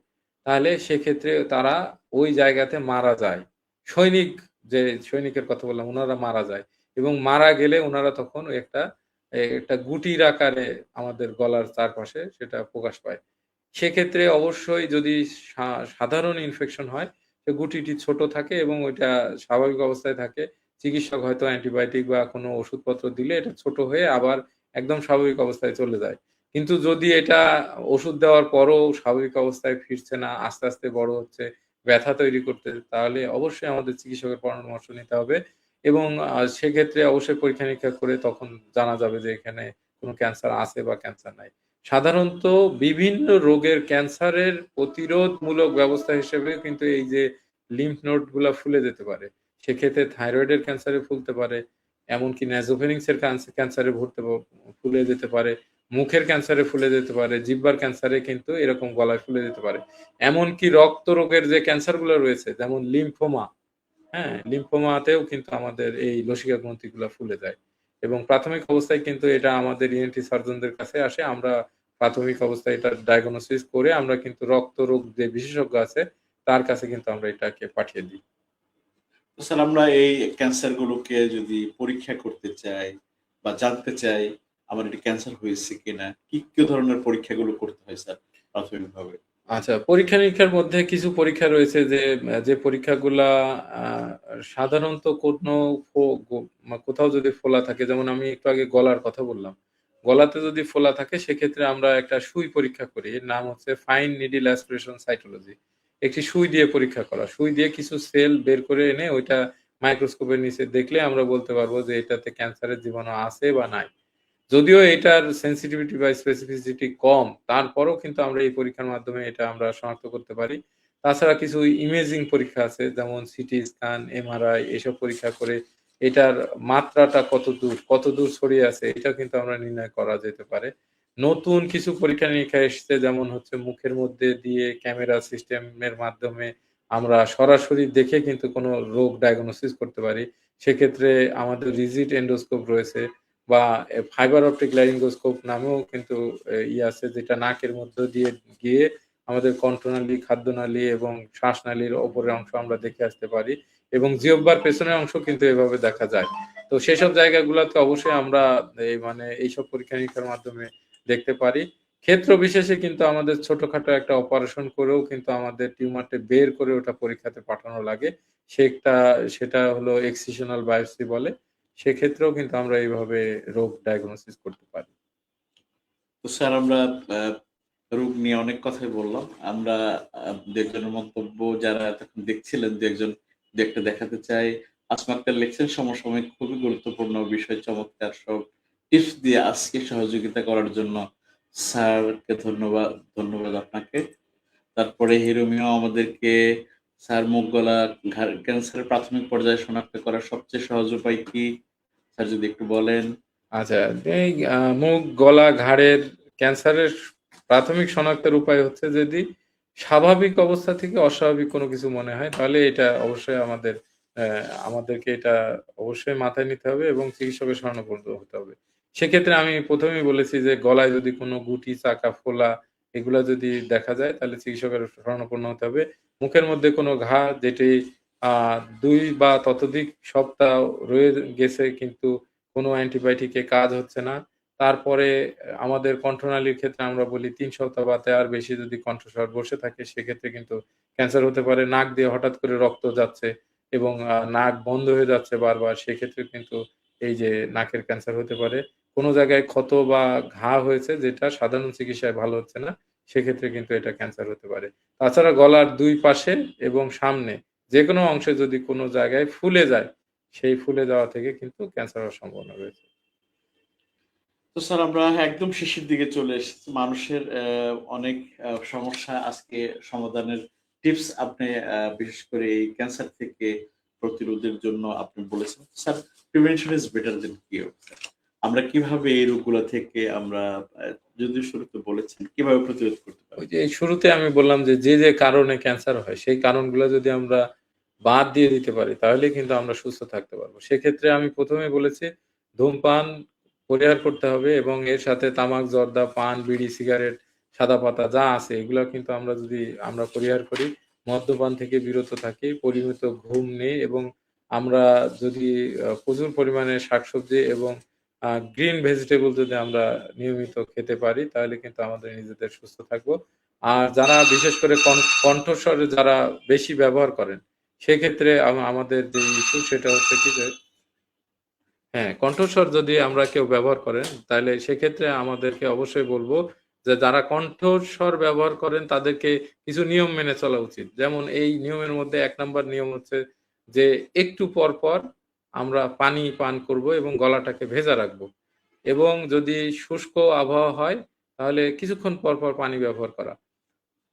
তাহলে সেক্ষেত্রে তারা ওই জায়গাতে মারা যায়। সৈনিক যে সৈনিকের কথা বললাম উনারা মারা যায় এবং মারা গেলে উনারা তখন ওই একটা গুটির আকারে আমাদের গলার চারপাশে সেটা প্রকাশ পায়। সেক্ষেত্রে অবশ্যই যদি সাধারণ ইনফেকশন হয়, সে গুটিটি ছোট থাকে এবং ওইটা স্বাভাবিক অবস্থায় থাকে। চিকিৎসক হয়তো অ্যান্টিবায়োটিক বা কোনো ওষুধপত্র দিলে এটা ছোট হয়ে আবার একদম স্বাভাবিক অবস্থায় চলে যায়। কিন্তু যদি এটা ওষুধ দেওয়ার পরও স্বাভাবিক অবস্থায় ফিরছে না, আস্তে, আস্তে বড় হচ্ছে, ব্যথা তৈরি করতেছে, তাহলে অবশ্যই আমাদের চিকিৎসকের পরামর্শ নিতে হবে এবং সেক্ষেত্রে অবশ্যই পরীক্ষা-নিরীক্ষা করে তখন জানা যাবে যে এখানে কোনো ক্যান্সার আছে বা ক্যান্সার নাই। সাধারণত বিভিন্ন রোগের ক্যান্সারের প্রতিরোধমূলক ব্যবস্থা হিসেবে কিন্তু এই যে লিম্ফ নোড গুলা ফুলে যেতে পারে। সেক্ষেত্রে থাইরয়েডের ক্যান্সারে ফুলতে পারে, এমনকি নাসোফেরিংস এর ক্যান্সারে ফুলে যেতে পারে, মুখের ক্যান্সারে ফুলে যেতে পারে, জিহ্বার ক্যান্সারে কিন্তু এরকম গলায় ফুলে যেতে পারে। এমনকি রক্ত রোগের যে ক্যান্সার গুলো রয়েছে যেমন লিম্ফোমা, হ্যাঁ? লিম্ফোমাতেও কিন্তু আমাদের এই লসিকা গ্রন্থিগুলা ফুলে যায়। এবং প্রাথমিক অবস্থায় কিন্তু এটা আমাদের ইএনটি সার্জনদের কাছে আসে। আমরা প্রাথমিক অবস্থায় এটা ডায়াগনোসিস করে আমরা কিন্তু রক্তরোগ যে বিশেষজ্ঞ আছে তার কাছে কিন্তু আমরা এটাকে পাঠিয়ে দিই। তো স্যার আমরা এই ক্যান্সার গুলোকে যদি পরীক্ষা করতে চাই বা জানতে চাই আমার এটা ক্যান্সার হয়েছে কিনা, কি ধরনের পরীক্ষাগুলো করতে হয় স্যার প্রাথমিকভাবে? আচ্ছা, পরীক্ষা-নিরীক্ষার মধ্যে কিছু পরীক্ষা রয়েছে যে পরীক্ষাগুলা আ সাধারণত কোনো ফো গো মা কোথাও যদি ফোলা থাকে যেমন আমি একটু আগে গলার কথা বললাম। গলাতে যদি ফোলা থাকে সেক্ষেত্রে আমরা একটা সুই পরীক্ষা করি। এর নাম হচ্ছে ফাইন নিডল অ্যাসপিরেশন সাইটোলজি। একটি সুই দিয়ে পরীক্ষা করা। সুই দিয়ে কিছু সেল বের করে এনে ওইটা মাইক্রোস্কোপের নিচে দেখলে আমরা বলতে পারবো যে এটাতে ক্যান্সারের জীবাণু আছে বা নাই। যদিও এটার সেনসিটিভিটি বা স্পেসিফিসিটি কম, তারপরেও কিন্তু আমরা এই পরীক্ষার মাধ্যমে এটা আমরা শনাক্ত করতে পারি। তাছাড়া কিছু ইমেজিং পরীক্ষা আছে যেমন সিটি স্ক্যান, এমআরআই এসব পরীক্ষা করে এটার মাত্রাটা কতদূর ছড়িয়ে আছে এটাও কিন্তু আমরা নির্ণয় করা যেতে পারে। নতুন কিছু পরীক্ষা-নিরীক্ষা এসছে যেমন হচ্ছে মুখের মধ্যে দিয়ে ক্যামেরা সিস্টেমের মাধ্যমে আমরা সরাসরি দেখে কিন্তু কোনো রোগ ডায়াগনোসিস করতে পারি। সেক্ষেত্রে আমাদের রিজিড এন্ডোস্কোপ রয়েছে বা ফাইবার অপটিক ল্যারিঙ্গোস্কোপ নামেও কিন্তু আছে যেটা নাকের মধ্য দিয়ে গিয়ে আমাদের কণ্ঠনালী, খাদ্যনালী এবং শ্বাসনালীর উপরের অংশ আমরা দেখে আসতে পারি এবং জিহ্বার পেছনের অংশ কিন্তু এভাবে দেখা যায়। তো সেসব জায়গাগুলাতে অবশ্যই আমরা এইসব পরীক্ষা-নিরীক্ষার মাধ্যমে দেখতে পারি। ক্ষেত্র বিশেষে কিন্তু আমাদের ছোটখাটো একটা অপারেশন করেও কিন্তু আমাদের টিউমারটা বের করে ওটা পরীক্ষাতে পাঠানো লাগে। সেটা সেটা হলো এক্সিশনাল বায়োপসি বলে। সেক্ষেত্রেও কিন্তু আমরা এইভাবে রোগ ডায়াগনোসিস করতে পারি। তো স্যার আমরা আ রোগ নিয়ে অনেক কথাই বললাম। আমরা ২-১ জনের মন্তব্য যারা এতক্ষণ দেখছিলেন ২-১ জন ২-১ টা দেখাতে চাই। আসমা আক্তার লিখছেন সমসাময়িক খুবই গুরুত্বপূর্ণ বিষয় চমৎকার সব টিপস দিয়ে আজকে সহযোগিতা করার জন্য স্যারকে ধন্যবাদ আপনাকে। তারপরে হিরো মিয়াও আমাদেরকে স্যার মুখ গলা ঘাড় ক্যান্সারের প্রাথমিক পর্যায়ে শনাক্ত করার সবচেয়ে সহজ উপায় কি? স্যার যদি একটু বলেন। আচ্ছা, এই মুখ, গলা, ঘাড়ের ক্যান্সারের প্রাথমিক শনাক্তের উপায় হচ্ছে যদি স্বাভাবিক অবস্থা থেকে অস্বাভাবিক কোনো কিছু মনে হয়, তাহলে এটা অবশ্যই আমাদেরকে এটা অবশ্যই মাথায় নিতে হবে এবং চিকিৎসকের শরণাপন্ন হতে হবে। সেক্ষেত্রে আমি ১ম এই বলেছি যে গলায় যদি কোনো গুটি, চাকা, ফোলা এগুলা যদি দেখা যায় তাহলে চিকিৎসকের শরণাপন্ন হতে হবে। মুখের মধ্যে কোনো ঘা যেটি আ ২ বা ততোধিক সপ্তাহ রয়ে গেছে কিন্তু কোনো অ্যান্টিবায়োটিকে কাজ হচ্ছে না। তারপরে আমাদের কণ্ঠনালীর ক্ষেত্রে আমরা বলি ৩ সপ্তাহ বা তার বেশি যদি কণ্ঠস্বর বসে থাকে সেক্ষেত্রে কিন্তু ক্যান্সার হতে পারে। নাক দিয়ে হঠাৎ করে রক্ত যাচ্ছে এবং নাক বন্ধ হয়ে যাচ্ছে বারবার সেক্ষেত্রে কিন্তু এই যে নাকের ক্যান্সার হতে পারে। কোনো জায়গায় ক্ষত বা ঘা হয়েছে যেটা সাধারণ চিকিৎসায় ভালো হচ্ছে না, সেক্ষেত্রে কিন্তু এটা ক্যান্সার হতে পারে। তাছাড়া গলার ২ পাশে এবং সামনে যেকোনো অংশে যদি কোনো জায়গায় ফুলে যায়, সেই ফুলে যাওয়া থেকে কিন্তু ক্যান্সার হওয়ার সম্ভাবনা রয়েছে। তো স্যার আমরা একদম শেষের দিকে চলে এসেছি। মানুষের অনেক সমস্যা আজকে সমাধানের টিপস আপনি বিশেষ করে এই ক্যান্সার থেকে প্রতিরোধের জন্য আপনি বলেছেন। স্যার প্রিভেনশন ইস বেটার দ্যান কিওর। আমরা কিভাবে এই রোগগুলা থেকে আমরা যদিও শুরুতে বলেছেন কিভাবে প্রতিরোধ করতে পারি? ওই যে শুরুতে আমি বললাম যে কারণে ক্যান্সার হয়, সেই কারণগুলো যদি আমরা বাদ দিয়ে দিতে পারি, তাহলেই কিন্তু আমরা সুস্থ থাকতে পারবো। সেক্ষেত্রে আমি ১ম এই বলেছি, ধূমপান পরিহার করতে হবে এবং এর সাথে তামাক, জর্দা, পান, বিড়ি, সিগারেট, সাদা পাতা যা আছে এগুলা কিন্তু আমরা পরিহার করি। মদ্যপান থেকে বিরত থাকি, পরিমিত ঘুম নেই এবং আমরা যদি প্রচুর পরিমাণে শাকসবজি এবং গ্রিন ভেজিটেবল যদি আমরা নিয়মিত খেতে পারি, তাহলে কিন্তু আমাদের নিজেদের সুস্থ থাকবো। আর যারা বিশেষ করে কণ্ঠস্বরে যারা বেশি ব্যবহার করেন, সেক্ষেত্রে আমাদের যে ইস্যু সেটা হচ্ছে কি যে হ্যাঁ, কণ্ঠস্বর যদি আমরা কেউ ব্যবহার করেন, তাইলে সেক্ষেত্রে আমাদেরকে অবশ্যই বলব যে যারা কণ্ঠস্বর ব্যবহার করেন তাদেরকে কিছু নিয়ম মেনে চলা উচিত। যেমন এই নিয়মের মধ্যে ১ নাম্বার নিয়ম হচ্ছে যে একটু পর আমরা পানি পান করব এবং গলাটাকে ভেজা রাখবো। এবং যদি শুষ্ক আবহাওয়া হয় তাহলে কিছুক্ষণ পর পানি ব্যবহার করা।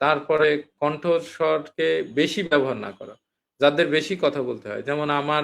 তারপরে কণ্ঠস্বরকে বেশি ব্যবহার না করা। যাদের বেশি কথা বলতে হয়। যেমন আমার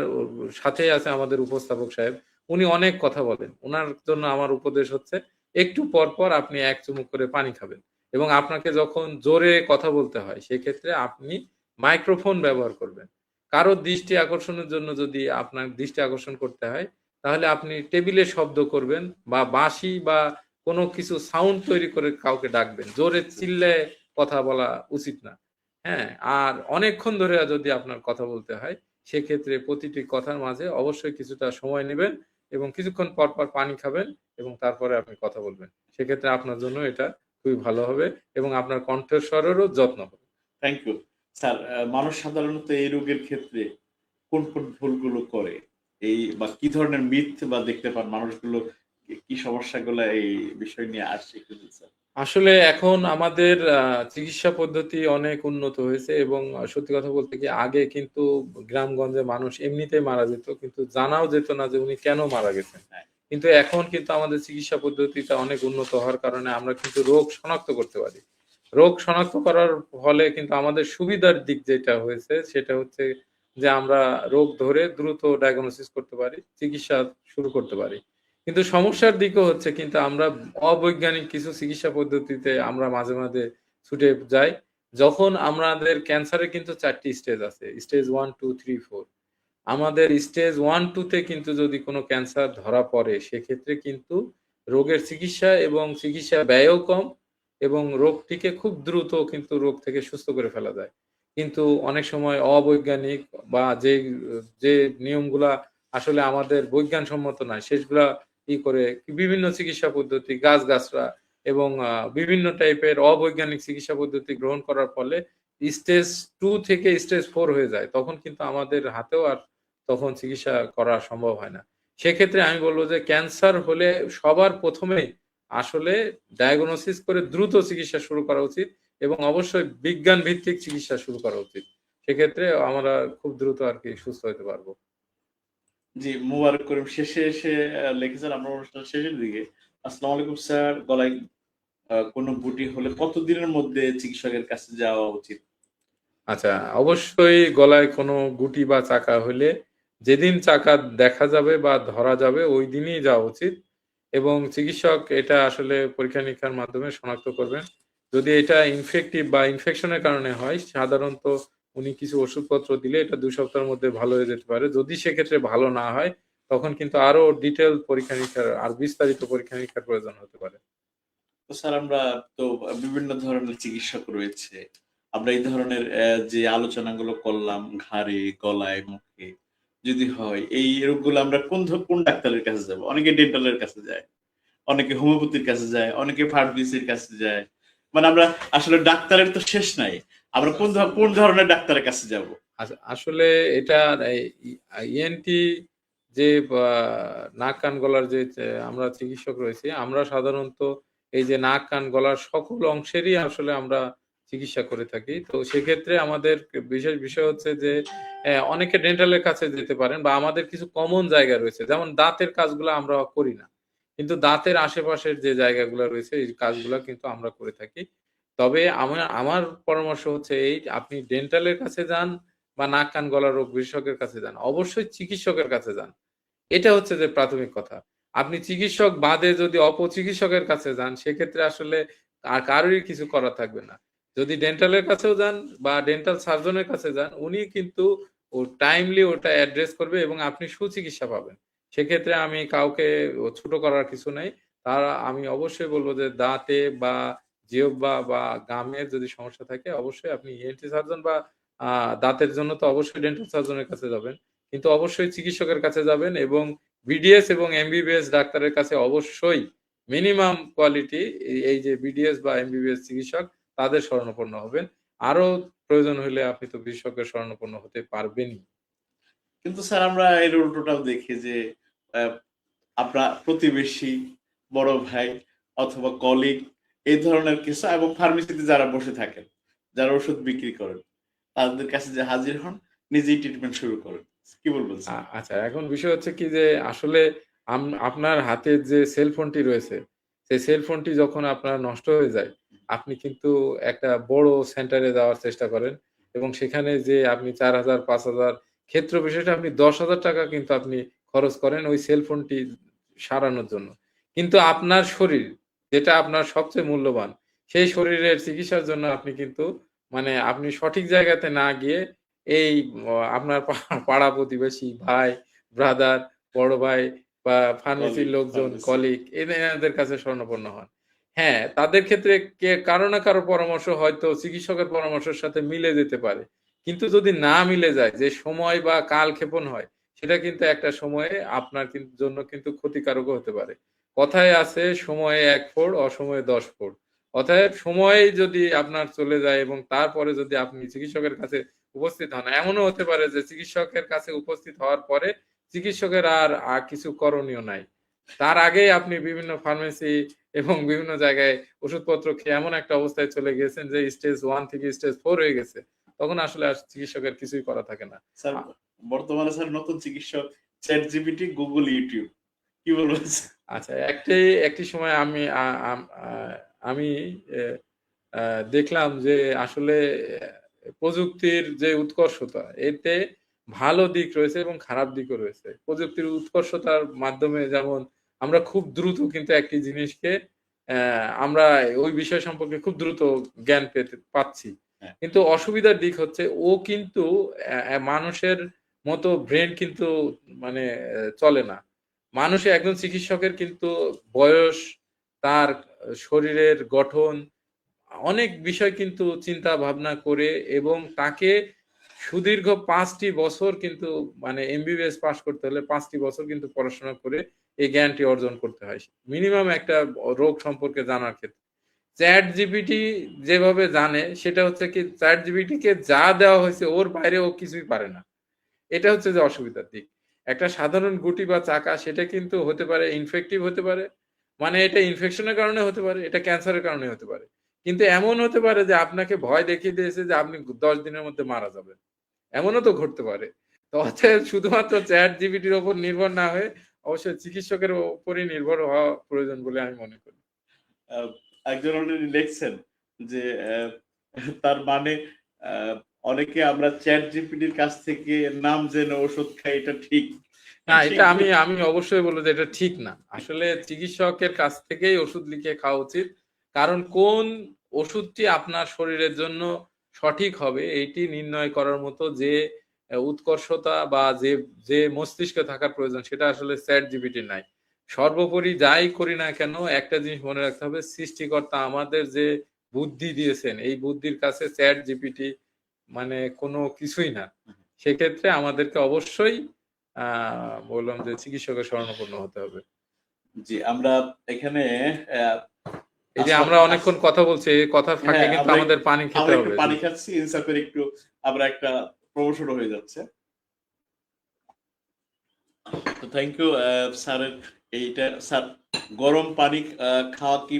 সাথেই আছে আমাদের উপস্থাপক সাহেব। উনি অনেক কথা বলেন। উনার জন্য আমার উপদেশ হচ্ছে একটু পর আপনি ১ চুমুক করে পানি খাবেন। এবং আপনাকে যখন জোরে কথা বলতে হয় সেক্ষেত্রে আপনি মাইক্রোফোন ব্যবহার করবেন। কারো দৃষ্টি আকর্ষণের জন্য যদি আপনার দৃষ্টি আকর্ষণ করতে হয় তাহলে আপনি টেবিলে শব্দ করবেন বা বাঁশি বা কোনো কিছু সাউন্ড তৈরি করে কাউকে ডাকবেন। জোরে চিল্লায়ে কথা বলা উচিত না। হ্যাঁ? আর অনেকক্ষণ ধরে যদি আপনার কথা বলতে হয়, সেক্ষেত্রে প্রতিটি কথার মাঝে অবশ্যই কিছুটা সময় নিবেন এবং কিছুক্ষণ পর পানি খাবেন এবং তারপরে আপনি কথা বলবেন। সেক্ষেত্রে আপনার জন্য এটা খুবই ভালো হবে এবং আপনার কণ্ঠস্বরেরও যত্ন হবে। Thank you. স্যার মানুষ সাধারণত এই রোগের ক্ষেত্রে কোন ভুলগুলো করে? এই বা কি ধরনের মিথ বা দেখতে পান মানুষগুলো কি সমস্যাগুলা এই বিষয় নিয়ে আসছে একটু যদি স্যার? আসলে এখন আমাদের চিকিৎসা পদ্ধতি অনেক উন্নত হয়েছে এবং সত্যি কথা বলতে কি আগে কিন্তু গ্রামগঞ্জে মানুষ এমনিতেই মারা যেত। কিন্তু জানাও যেত না যে উনি কেন মারা গেছেন। হ্যাঁ, কিন্তু এখন কিন্তু আমাদের চিকিৎসা পদ্ধতিটা অনেক উন্নত হওয়ার কারণে আমরা কিন্তু রোগ শনাক্ত করতে পারি। রোগ শনাক্ত করার ফলে কিন্তু আমাদের সুবিধার দিক যেটা হয়েছে সেটা হচ্ছে যে আমরা রোগ ধরে দ্রুত ডায়াগনোসিস করতে পারি, চিকিৎসা শুরু করতে পারি। কিন্তু সমস্যার দিকও হচ্ছে কিন্তু আমরা অবৈজ্ঞানিক কিছু চিকিৎসা পদ্ধতিতে আমরা মাঝে ছুটে যাই। যখন আমাদের ক্যান্সারের কিন্তু ৪ টি স্টেজ আছে। স্টেজ ১, ২, ৩, ৪ আমাদের স্টেজ ১, ২ তে কিন্তু যদি কোনো ক্যান্সার ধরা পড়ে, সেক্ষেত্রে কিন্তু রোগের চিকিৎসা এবং চিকিৎসা ব্যয়ও কম এবং রোগটিকে খুব দ্রুত কিন্তু রোগ থেকে সুস্থ করে ফেলা যায়। কিন্তু অনেক সময় অবৈজ্ঞানিক বা যে নিয়মগুলা আসলে আমাদের বৈজ্ঞানসম্মত নয়, সেগুলা করে বিভিন্ন চিকিৎসা পদ্ধতি, গাছ-গাছড়া এবং বিভিন্ন টাইপের অবৈজ্ঞানিক চিকিৎসা পদ্ধতি গ্রহণ করার ফলে স্টেজ ২ থেকে স্টেজ ৪ হয়ে যায়। তখন কিন্তু আমাদের হাতেও আর তখন চিকিৎসা করা সম্ভব হয় না। সেক্ষেত্রে আমি বলব যে ক্যান্সার হলে সবার ১ম এই আসলে ডায়াগনোসিস করে দ্রুত চিকিৎসা শুরু করা উচিত এবং অবশ্যই বিজ্ঞান ভিত্তিক চিকিৎসা শুরু করা উচিত। সেক্ষেত্রে আমরা খুব দ্রুত আরকি সুস্থ হইতে পারব। জি, মোবারক করিম শেষে এসে লিখেছেন আমরা অনুষ্ঠানের শেষের দিকে। আসসালামু আলাইকুম স্যার, গলায় কোনো গুটি হলে কতদিনের মধ্যে চিকিৎসকের কাছে যাওয়া উচিত? আচ্ছা, অবশ্যই গলায় কোনো গুটি বা চাকা হইলে যেদিন চাকা দেখা যাবে বা ধরা যাবে ঐদিনই যাওয়া উচিত এবং চিকিৎসক এটা আসলে পরীক্ষা-নিরীক্ষার মাধ্যমে শনাক্ত করবেন। যদি এটা ইনফেক্টিভ বা ইনফেকশনের কারণে হয়, সাধারণত উনি কিছু ওষুধপত্র দিলে এটা ২ সপ্তাহের মধ্যে ভালো হয়ে যেতে পারে। যদি সেক্ষেত্রে ভালো না হয়, তখন কিন্তু আরো ডিটেইল পরীক্ষা-নিরীক্ষার আর বিস্তারিত পরীক্ষা-নিরীক্ষার প্রয়োজন হতে পারে। তো স্যার আমরা তো বিভিন্ন ধরনের চিকিৎসক রয়েছে। আমরা এই ধরনের যে আলোচনাগুলো করলাম ঘাড়ে, গলায়, মুখে যদি হয় এই রোগগুলো আমরা কোন ডাক্তারের কাছে যাবো? অনেকে ডেন্টালের কাছে যায়, অনেকে হোমিওপ্যাথির কাছে যায়, অনেকে ফার্মেসির কাছে যায়। মানে আমরা আসলে ডাক্তারের তো শেষ নাই। আমরা কোন ধরনের ডাক্তারের কাছে যাবো? আসলে এটার এই ইএনটি যে বা নাক কান গলার আমরা চিকিৎসক রয়েছি, আমরা সাধারণত এই যে নাক কান গলার সকল অংশেরই আসলে আমরা চিকিৎসা করে থাকি। তো সেক্ষেত্রে আমাদের বিশেষ বিষয় হচ্ছে যে অনেকে ডেন্টালের কাছে যেতে পারেন বা আমাদের কিছু কমন জায়গা রয়েছে। যেমন দাঁতের কাজগুলা আমরা করি না। কিন্তু দাঁতের আশেপাশের যে জায়গাগুলা রয়েছে এই কাজগুলা কিন্তু আমরা করে থাকি। তবে আমার পরামর্শ হচ্ছে এই আপনি ডেন্টালের কাছে যান বা নাক, কান, গলা রোগ বিশেষজ্ঞের কাছে যান। অবশ্যই চিকিৎসকের কাছে যান। এটা হচ্ছে যে প্রাথমিক কথা। আপনি চিকিৎসক বাদে যদি অপচিকিৎসকের কাছে যান, সেক্ষেত্রে আসলে আর কারোরই কিছু করার থাকবে না। যদি ডেন্টালের কাছেও যান বা ডেন্টাল সার্জনের কাছে যান, উনি কিন্তু টাইমলি ওটা অ্যাড্রেস করবে এবং আপনি সুচিকিৎসা পাবেন। সেক্ষেত্রে আমি কাউকে ছোট করার কিছু নাই। আমি অবশ্যই বলব যে দাঁতে বা জিহ্বা বা গামের যদি সমস্যা থাকে অবশ্যই আপনি ENT সার্জন বা আ দাঁতের জন্য তো অবশ্যই ডেন্টাল সার্জনের কাছে যাবেন। কিন্তু অবশ্যই চিকিৎসকের কাছে যাবেন এবং বিডিএস এবং এমবিবিএস ডাক্তারের কাছে অবশ্যই মিনিমাম কোয়ালিটি এই যে বিডিএস বা এমবিবিএস চিকিৎসক তাদের শরণাপন্ন হবেন। আরো প্রয়োজন হইলে আপনি তো বিশেষজ্ঞের শরণাপন্ন হতে পারবেনই। কিন্তু স্যার আমরা এর উল্টোটাও দেখি যে আহ, আপনার প্রতিবেশী, বড় ভাই অথবা কলিগ এই ধরনের কিছু এবং ফার্মেসিতে যারা বসে থাকেন, যারা ওষুধ বিক্রি করেন, তাদের কাছে যে হাজির হন, নিজেই ট্রিটমেন্ট শুরু করেন। কি বলবেন স্যার? আচ্ছা এখন বিষয় হচ্ছে কি যে আসলে আপনার হাতের যে সেল ফোনটি রয়েছে, সেই সেল ফোনটি যখন আপনার নষ্ট হয়ে যায়, আপনি কিন্তু একটা বড় সেন্টারে যাওয়ার চেষ্টা করেন এবং সেখানে যে আপনি ৪,০০০, ৫,০০০ ক্ষেত্র বিশেষে আপনি ৳১০,০০০ কিন্তু আপনি খরচ করেন ওই সেল ফোনটি সারানোর জন্য। কিন্তু আপনার শরীর যেটা আপনার সবচেয়ে মূল্যবান, সেই শরীরের চিকিৎসার জন্য আপনি কিন্তু মানে আপনি সঠিক জায়গাতে না গিয়ে এই আপনার পাড়া প্রতিবেশী, ভাই, ব্রাদার, বড় ভাই বা ফার্মেসির কলিগ, লোকজন, ফার্মেসি। কলিগ এনাদের কাছে শরণাপন্ন হন। হ্যাঁ, তাদের ক্ষেত্রে কারো না কারো পরামর্শ হয়তো চিকিৎসকের পরামর্শের সাথে মিলে যেতে পারে। কিন্তু যদি না মিলে যায় যে সময় বা কালক্ষেপণ হয়, সেটা কিন্তু একটা সময়ে আপনার জন্য কিন্তু ক্ষতিকারকও হতে পারে। কথায় আছে সময়ে ১ ফোঁড়, অসময়ে ১০ ফোঁড়। অতএব সময় যদি আপনার চলে যায় এবং তারপরে যদি আপনি চিকিৎসকের কাছে উপস্থিত হন। এমনও হতে পারে যে চিকিৎসকের কাছে উপস্থিত হওয়ার পরে চিকিৎসকের আর কিছু করণীয় নাই। তার আগেই আপনি বিভিন্ন ফার্মেসি এবং বিভিন্ন জায়গায় ওষুধপত্র খেয়ে এমন একটা অবস্থায় চলে গিয়েছেন যে স্টেজ 1 থেকে স্টেজ 4 হয়ে গেছে। তখন আসলে আর চিকিৎসকের কিছুই করা থাকে না। স্যার আ বর্তমানে স্যার নতুন চিকিৎসক চ্যাট জিপিটি, গুগল, ইউটিউব। কি বলবেন স্যার? আচ্ছা একটি সময় আমি আ আম আ আমি এ আ দেখলাম যে আসলে প্রযুক্তির যে উৎকর্ষতা এতে ভালো দিক রয়েছে এবং খারাপ দিকও রয়েছে। প্রযুক্তির উৎকর্ষতার মাধ্যমে যেমন আমরা খুব দ্রুত কিন্তু একটি জিনিসকে আমরা ওই বিষয় সম্পর্কে খুব দ্রুত জ্ঞান পাচ্ছি। হ্যাঁ, কিন্তু অসুবিধার দিক হচ্ছে ও কিন্তু মানুষের মতো ব্রেইন কিন্তু মানে চলে না। একজন চিকিৎসকের কিন্তু বয়স, তার শরীরের গঠন অনেক বিষয় কিন্তু চিন্তা ভাবনা করে এবং তাকে সুদীর্ঘ ৫ টি বছর কিন্তু মানে এমবিবিএস পাস করতে হলে ৫ টি বছর কিন্তু পড়াশোনা করে এই জ্ঞানটি অর্জন করতে হয়। মিনিমাম একটা রোগ সম্পর্কে জানার ক্ষেত্রে। ChatGPT যেভাবে জানে সেটা হচ্ছে কি ChatGPT কে যা দেওয়া হয়েছে ওর বাইরে ও কিছুই পারে না। এটা হচ্ছে যে অসুবিধার দিক। একটা সাধারণ গুটি বা চাকা সেটা কিন্তু হতে পারে ইনফেক্টিভ হতে পারে। মানে এটা ইনফেকশনের কারণে হতে পারে, এটা ক্যান্সারের কারণে হতে পারে। কিন্তু এমন হতে পারে যে আপনাকে ভয় দেখিয়ে দিয়েছে যে আপনি ১০ দিনের মধ্যে মারা যাবেন। এমনও তো ঘটতে পারে। তো অতএব শুধুমাত্র ChatGPT র উপর নির্ভর না হয়ে অবশ্যই চিকিৎসকের উপরই নির্ভর হওয়া প্রয়োজন বলে আমি মনে করি। আহ, একজন অলরেডি লিখছেন যে তার মানে অনেকে আমরা চ্যাট জিপিটির কাছ থেকে নাম জেনে ওষুধ খাই, এটা ঠিক না, ঠিক এটা আমি অবশ্যই বলব যে এটা ঠিক না। আসলে চিকিৎসকের কাছ থেকেই ওষুধ লিখে খাওয়া উচিত। কারণ কোন ওষুধটি আপনার শরীরের জন্য সঠিক হবে এইটি নির্ণয় করার মতো যে উৎকর্ষতা বা যে মস্তিষ্কে থাকার প্রয়োজন সেটা আসলে ChatGPT র নাই। সর্বোপরি যাই করি না কেন একটা জিনিস মনে রাখতে হবে সৃষ্টিকর্তা আমাদের যে বুদ্ধি দিয়েছেন এই বুদ্ধির কাছে ChatGPT মানে কোনো কিছুই না। সেক্ষেত্রে আমাদেরকে অবশ্যই আ বললাম যে চিকিৎসকের শরণাপন্ন হতে হবে। জি আমরা এখানে আহ, এই যে আসলাম আমরা অনেকক্ষণ কথা বলছি, এই কথার ফাঁকে হ্যাঁ কিন্তু আমরা আমাদের পানি খেতে আমরা একটু হবে। জি। পানি খাচ্ছি, ইনসাফের একটু আমরা একটা প্রমোশন হয়ে যাচ্ছে। তো থ্যাংক ইউ স্যারের এইটা স্যার, গরম পানি খাওয়া কি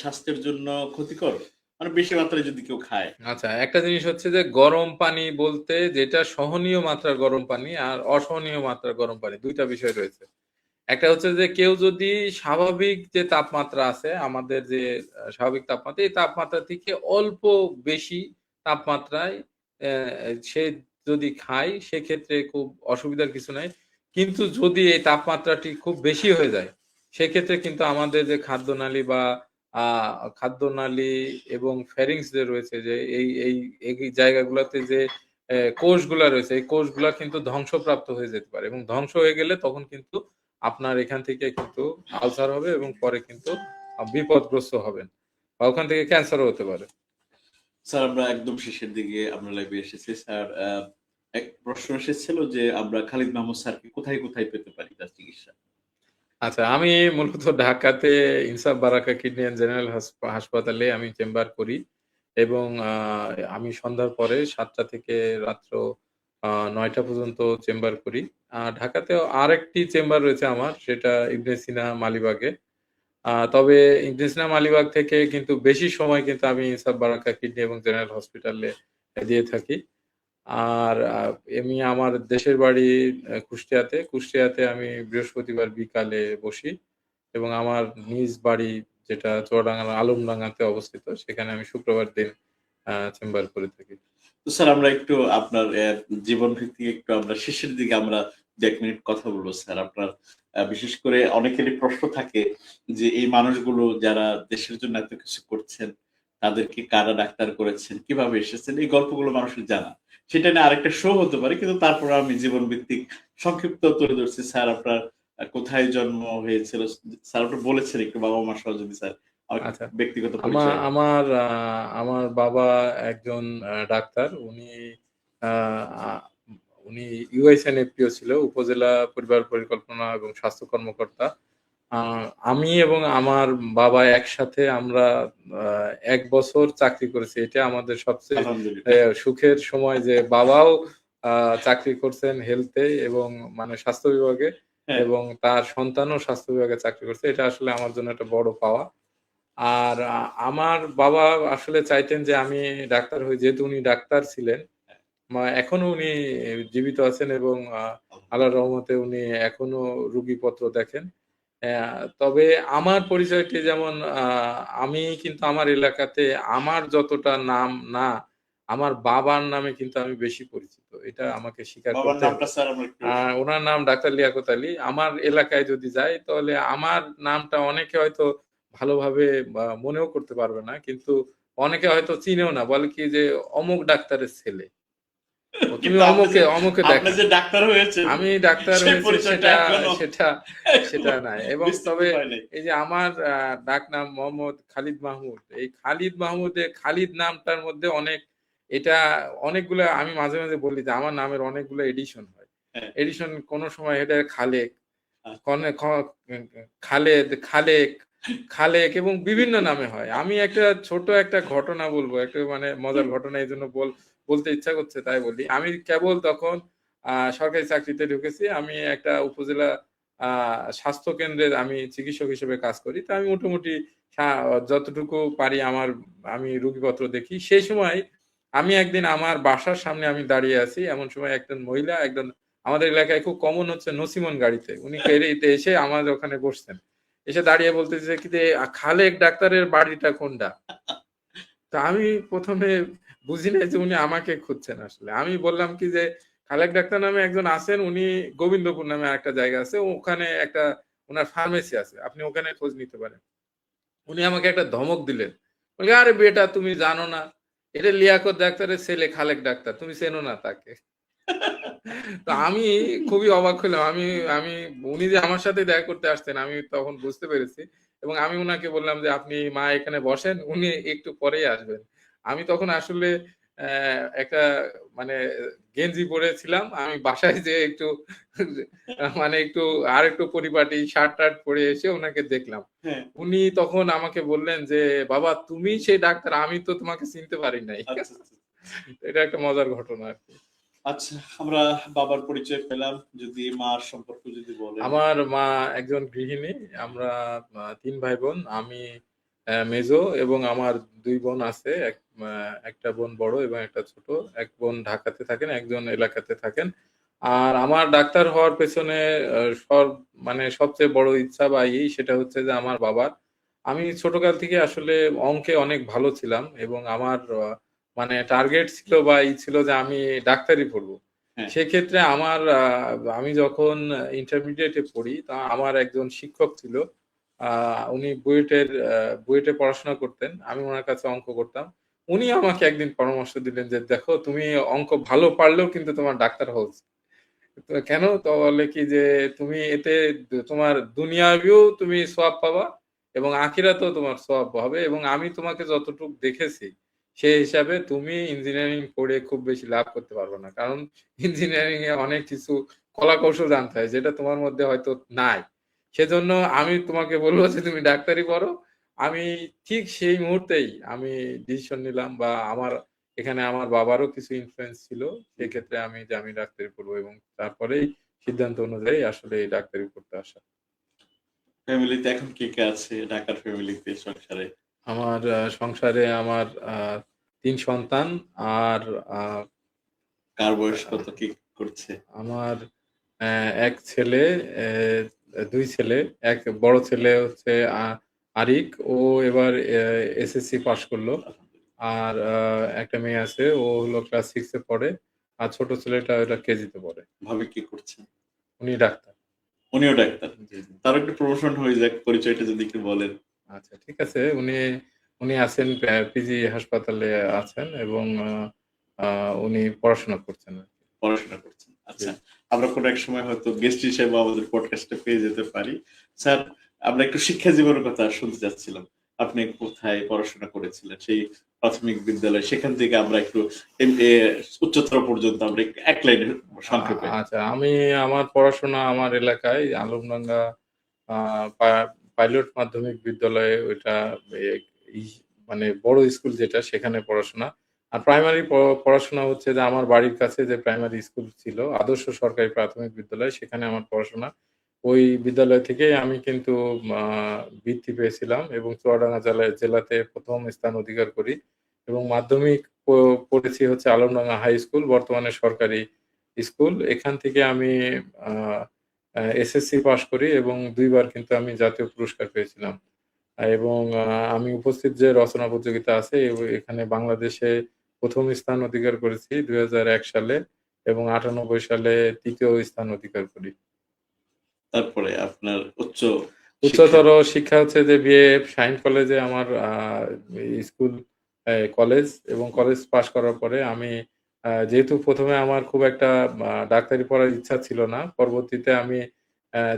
স্বাস্থ্যের জন্য ক্ষতিকর? মানে বেশি মাত্রায় যদি কেউ খায়। আচ্ছা, একটা জিনিস হচ্ছে যে গরম পানি বলতে যেটা সহনীয় মাত্রার গরম পানি আর অসহনীয় মাত্রার গরম পানি ২ টা বিষয় রয়েছে। একটা হচ্ছে যে কেউ যদি স্বাভাবিক যে তাপমাত্রা আছে আমাদের যে স্বাভাবিক তাপমাত্রা, এই তাপমাত্রা থেকে অল্প বেশি তাপমাত্রায় সে যদি খায় সেক্ষেত্রে খুব অসুবিধার কিছু নাই। কিন্তু যদি এই তাপমাত্রাটি খুব বেশি হয়ে যায়, সেক্ষেত্রে কিন্তু আমাদের যে খাদ্যনালী বা আ খাদ্যনালী এবং ফ্যারিংস যে রয়েছে যে এই জায়গাগুলাতে যে কোষগুলা রয়েছে, এই কোষগুলা কিন্তু ধ্বংসপ্রাপ্ত হয়ে যেতে পারে এবং ধ্বংস হয়ে গেলে তখন কিন্তু আপনার এখান থেকে কিন্তু আলসার হবে এবং পরে কিন্তু বিপদগ্রস্ত হবেন। বা ওখান থেকে ক্যান্সারও হতে পারে। স্যার আমরা একদম শেষের দিকে আমরা লাইভে এসেছি। স্যার এক প্রশ্ন এসেছিল যে আমরা খালিদ মাহমুদ স্যারকে কোথায়, কোথায় পেতে পারি তার চিকিৎসা? আচ্ছা, আমি মূলত ঢাকাতে ইনসাফ বারাকা কিডনি অ্যান্ড জেনারেল হাসপাতালে আমি চেম্বার করি এবং আমি সন্ধ্যার পরে ৭টা থেকে রাত্র ৯টা পর্যন্ত চেম্বার করি। ঢাকাতেও আরেকটি চেম্বার রয়েছে আমার সেটা ইবনে সিনা মালিবাগে। তবে ইবনে সিনা মালিবাগ থেকে কিন্তু বেশি সময় কিন্তু আমি ইনসাফ বারাকা কিডনি এবং জেনারেল হসপিটালে দিয়ে থাকি। আর এমনি আমার দেশের বাড়ি কুষ্টিয়াতে। কুষ্টিয়াতে আমি বৃহস্পতিবার বিকালে বসি এবং আমার নিজ বাড়ি যেটা চুয়াডাঙ্গার আলমডাঙ্গাতে অবস্থিত সেখানে আমি শুক্রবার দিন চেম্বার করে থাকি। তো স্যার আমরা একটু আপনার জীবন ভিত্তিক একটু আমরা শেষের দিকে আমরা ২-১ মিনিট কথা বলবো স্যার। আপনার বিশেষ করে অনেকেরই প্রশ্ন থাকে যে এই মানুষগুলো যারা দেশের জন্য এত কিছু করছেন, তাদেরকে কারা ডাক্তার করেছেন, কিভাবে এসেছেন এই গল্পগুলো মানুষের জানা। সেটা নিয়ে আরেকটা শো হতে পারে। কিন্তু তারপরেও আমি জীবন ভিত্তিক সংক্ষিপ্ত তুলে ধরছি। স্যার আপনার কোথায় জন্ম হয়েছিল? স্যার আপনি বলেছেন একটু বাবা-মা সহ যদি স্যার আমাকে আচ্ছা। ব্যক্তিগত পরিচয়। আমার আমার বাবা একজন ডাক্তার। আ আ উনি ইউএসএনএফপিও ছিল, উপজেলা পরিবার পরিকল্পনা এবং স্বাস্থ্য কর্মকর্তা। আ আমি এবং আমার বাবা একসাথে আমরা আ ১ বছর চাকরি করেছি। এটা আমাদের সবচেয়ে আলহামদুলিল্লাহ। সুখের সময় যে বাবাও আ চাকরি করছেন হেলথে এবং মানে স্বাস্থ্য বিভাগে হ্যাঁ। এবং তার সন্তানও স্বাস্থ্য বিভাগে চাকরি করছে। এটা আসলে আমার জন্য একটা বড় পাওয়া। আর আমার বাবা আসলে চাইতেন যে আমি ডাক্তার হই। যেহেতু উনি ডাক্তার ছিলেন, এখনো উনি জীবিত আছেন এবং আল্লাহর রহমতে উনি এখনো রোগীপত্র দেখেন। অ্যা তবে আমার পরিচয়টি যেমন আমি কিন্তু আমার এলাকাতে আমার যতটা নাম না, আমার বাবার নামে কিন্তু আমি বেশি পরিচিত। এটা আমাকে স্বীকার বাবার করতে নামটা হবে। স্যার আমরা একটু উনার নাম ডাক্তার লিয়াকত আলী। আমার এলাকায় যদি যাই তাহলে আমার নামটা অনেকে হয়তো ভালোভাবে মনেও করতে পারবে না। কিন্তু অনেকে হয়তো চিনেও না। বলে কি যে অমুক ডাক্তারের ছেলে। ও তুমি কিন্তু অমুকে আপনি দেখা। যে ডাক্তার হয়েছেন আমি ডাক্তার সেই হয়েছি পরিচয়টা সেটা এখনো নাই। এবং তবে বিস্তৃত হয় নাই। এই যে আমার ডাকনাম মোহাম্মদ খালিদ মাহমুদ। এই খালিদ মাহমুদের খালিদ নামটার মধ্যে এটা অনেকগুলা আমি মাঝে বলি যে আমার নামের অনেকগুলো এডিশন হয়। হ্যাঁ, এডিশন কোন সময় এটা খালেক, আচ্ছা। কনে খ খালেদ, খালেক এবং বিভিন্ন নামে হয়। আমি ছোট একটা ঘটনা বলবো। একটা মানে মজার হুম, ঘটনা এজন্য বলতে ইচ্ছা করছে তাই বলি। আমি কেবল তখন সরকারি চাকরিতে ঢুকেছি। আমি একটা উপজেলা আ স্বাস্থ্য কেন্দ্রে আমি চিকিৎসক হিসেবে কাজ করি। তো আমি মোটামুটি সা যতটুকু পারি আমি রোগীপত্র দেখি। সেই সময় আমি একদিন আমার বাসার সামনে আমি দাঁড়িয়ে আছি। এমন সময় একজন মহিলা আমাদের এলাকায় খুব কমন হচ্ছে নছিমন গাড়িতে। উনি ফেরিতে এসে আমার ওখানে বসছেন। এসে দাঁড়িয়ে বলতেছে কি যে, খালেক ডাক্তারের বাড়িটা কোনডা?" তো আমি ১ম এ বুঝি নাই যে উনি আমাকে খুঁজছেন আসলে। আমি বললাম কি যে, "খালেক ডাক্তার নামে একজন আছেন, উনি গোবিন্দপুর নামে আরেকটা জায়গা আছে। ওখানে উনার ফার্মেসি আছে। আপনি ওখানে খোঁজ নিতে পারেন।" উনি আমাকে একটা ধমক দিলেন। বললেন, "আরে বেটা তুমি জানো না? এটা লিয়াকত ডাক্তারের ছেলে খালেক ডাক্তার। তুমি চেনো না তাকে।" তো আমি খুবই অবাক হলাম। আমি উনি যে আমার সাথে দেখা করতে আসছেন আমি তখন বুঝতে পেরেছি। এবং আমি উনাকে বললাম যে, "আপনি মা এখানে বসেন, উনি একটু পরেই আসবেন।" আমি তখন আসলে একটা মানে গেঞ্জি পড়েছিলাম। আমি বাসায় যেয়ে মানে আরেকটু পরিপাটি শার্ট-টার্ট পরে এসে উনাকে দেখলাম। হ্যাঁ, উনি তখন আমাকে বললেন যে, "বাবা তুমি সেই ডাক্তার, আমি তো তোমাকে চিনতে পারি নাই।" আচ্ছা, আচ্ছা। এটা একটা মজার ঘটনা আরকি। আচ্ছা, আমরা বাবার পরিচয় পেলাম। যদি মার সম্পর্কে যদি বলেন। আমার মা একজন গৃহিণী। আমরা ৩ ভাই-বোন। আমি মেজো এবং আমার ২ বোন আছে। একটা বোন বড় এবং একটা ছোট। এক বোন ঢাকাতে থাকেন, একজন এলাকাতে থাকেন। আর আমার ডাক্তার হওয়ার পেছনে আ সব মানে সবচেয়ে বড় ইচ্ছা বা সেটা হচ্ছে যে আমার বাবার। আমি ছোটকাল থেকে আসলে অঙ্কে অনেক ভালো ছিলাম এবং আমার মানে টার্গেট ছিল বা ছিল যে আমি ডাক্তারি পড়বো। হ্যাঁ, সেক্ষেত্রে আমার আমি যখন ইন্টারমিডিয়েটে পড়ি, আমার একজন শিক্ষক ছিল। আ উনি বুয়েটে পড়াশোনা করতেন। আমি উনার কাছে অঙ্ক করতাম। উনি আমাকে একদিন পরামর্শ দিলেন যে, "দেখো তুমি অঙ্ক ভালো পারলেও কিন্তু তোমার ডাক্তার হওয়া উচিত।" তো কেন? তো বলে কি যে, "তুমি এতে তোমার দুনিয়াবিও তুমি সওয়াব পাবা এবং আখিরাতেও তোমার সওয়াব হবে এবং আমি তোমাকে যতটুক দেখেছি, সেই হিসাবে তুমি ইঞ্জিনিয়ারিং পড়ে খুব বেশি লাভ করতে পারবা না। কারণ ইঞ্জিনিয়ারিং এ অনেক কিছু কলা-কৌশল জানতে হয়, যেটা তোমার মধ্যে হয়তো নাই। সেজন্য আমি তোমাকে বলব যে তুমি ডাক্তারি পড়ো।" আমি ঠিক সেই মুহূর্তেই আমি ডিসিশন নিলাম বা এখানে আমার বাবারও কিছু ইনফ্লুয়েন্স ছিল। সেক্ষেত্রে আমি ডাক্তারি পড়বো এবং তারপরেই সিদ্ধান্ত অনুযায়ী আসলে এই ডাক্তারি পড়তে আসা। ফ্যামিলিতে এখন কে আছে ঢাকার ফ্যামিলিতে সংসারে? সংসারে আমার ৩ সন্তান আর আ কার বয়স আ কত? কি করছে? আমার ১ ছেলে, ২ ছেলে। এক বড় ছেলে হচ্ছে আরিক। ও এবার এসএসসি পাস করলো। আলহামদুলিল্লাহ। আর একটা মেয়ে আছে। ও হলো ক্লাস 6 এ পড়ে। আর ছোট ছেলেটা ওটা কেজিতে পড়ে। ভাবি কি করছেন? উনি ডাক্তার। উনিও ডাক্তার। জি, জি। তারও একটু প্রমোশন হয়ে যাক। পরিচয়টা যদি একটু বলেন। আচ্ছা ঠিক আছে। উনি আছেন পিজি হাসপাতালে আছেন এবং আ আ উনি পড়াশোনা করছেন আরকি। পড়াশোনা করছেন। জি। আচ্ছা। আমরা কোনো এক সময় হয়তো গেস্ট হিসেবে আমাদের পডকাস্টে পেয়ে যেতে পারি। স্যার, আমরা একটু শিক্ষা জীবনের কথা শুনতে চাচ্ছিলাম। আপনি কোথায় পড়াশোনা করেছিলেন? সেই প্রাথমিক বিদ্যালয় সেখান থেকে আমরা একটু এ উচ্চতর পর্যন্ত আমরা একটু এক লাইনে আ সংক্ষেপে। আচ্ছা আমার পড়াশোনা আমার এলাকায় আলমডাঙ্গা আ পা পাইলট মাধ্যমিক বিদ্যালয়ে ওইটা এ ইস মানে বড় স্কুল যেটা সেখানে পড়াশোনা। আর প্রাইমারি পড়াশোনা হচ্ছে যে আমার বাড়ির কাছে যে প্রাইমারি স্কুল ছিল, আদর্শ সরকারি প্রাথমিক বিদ্যালয় সেখানে আমার পড়াশোনা। ওই বিদ্যালয় থেকেই আমি কিন্তু আ বৃত্তি পেয়েছিলাম এবং চুয়াডাঙ্গা জেলাতে ১ম স্থান অধিকার করি এবং মাধ্যমিক প পড়েছি হচ্ছে আলমডাঙ্গা হাই স্কুল, বর্তমানে সরকারি স্কুল। এখান থেকে আমি আ এসএসসি পাস করি এবং ২ বার কিন্তু আমি জাতীয় পুরস্কার পেয়েছিলাম। এবং আমি উপস্থিত যে রচনা প্রতিযোগিতা আছে এখানে বাংলাদেশে ১ম স্থান অধিকার করেছি ২০০১ সালে এবং ৯৮ সালে ৩য় স্থান অধিকার করি। তারপরে আপনার উচ্চ শিক্ষা। উচ্চতর শিক্ষা হচ্ছে যে বিএএফ শাহীন কলেজে আমার স্কুল কলেজ এবং কলেজ পাশ করার পরে আমি যেহেতু ১ম এ আমার খুব একটা ডাক্তারি পড়ার ইচ্ছা ছিল না। পরবর্তীতে আমি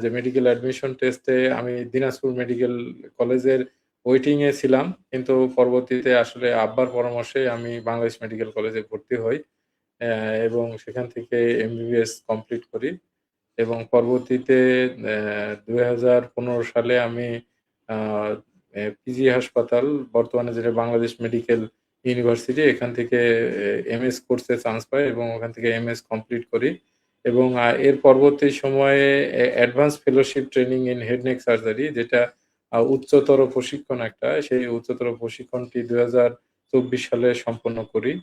যে মেডিকেল অ্যাডমিশন টেস্টে আমি দিনাজপুর মেডিকেল কলেজের ওয়েটিং এ ছিলাম। কিন্তু পরবর্তীতে আসলে আব্বার পরামর্শে আমি বাংলাদেশ মেডিকেল কলেজে ভর্তি হই। এবং সেখান থেকে এমবিবিএস কমপ্লিট করি। এবং পরবর্তীতে ২০১৫ সালে আমি আ পিজি হাসপাতাল, বর্তমানে যেটা বাংলাদেশ মেডিকেল ইউনিভার্সিটি, এখান থেকে এমএস কোর্সে চান্স পাই এবং ওখান থেকে এমএস কমপ্লিট করি এবং এর পরবর্তী সময়ে advance fellowship training in head neck surgery, যেটা উচ্চতর প্রশিক্ষণ একটা। সেই উচ্চতর প্রশিক্ষণটি ২০২৪ সালে সম্পন্ন করি।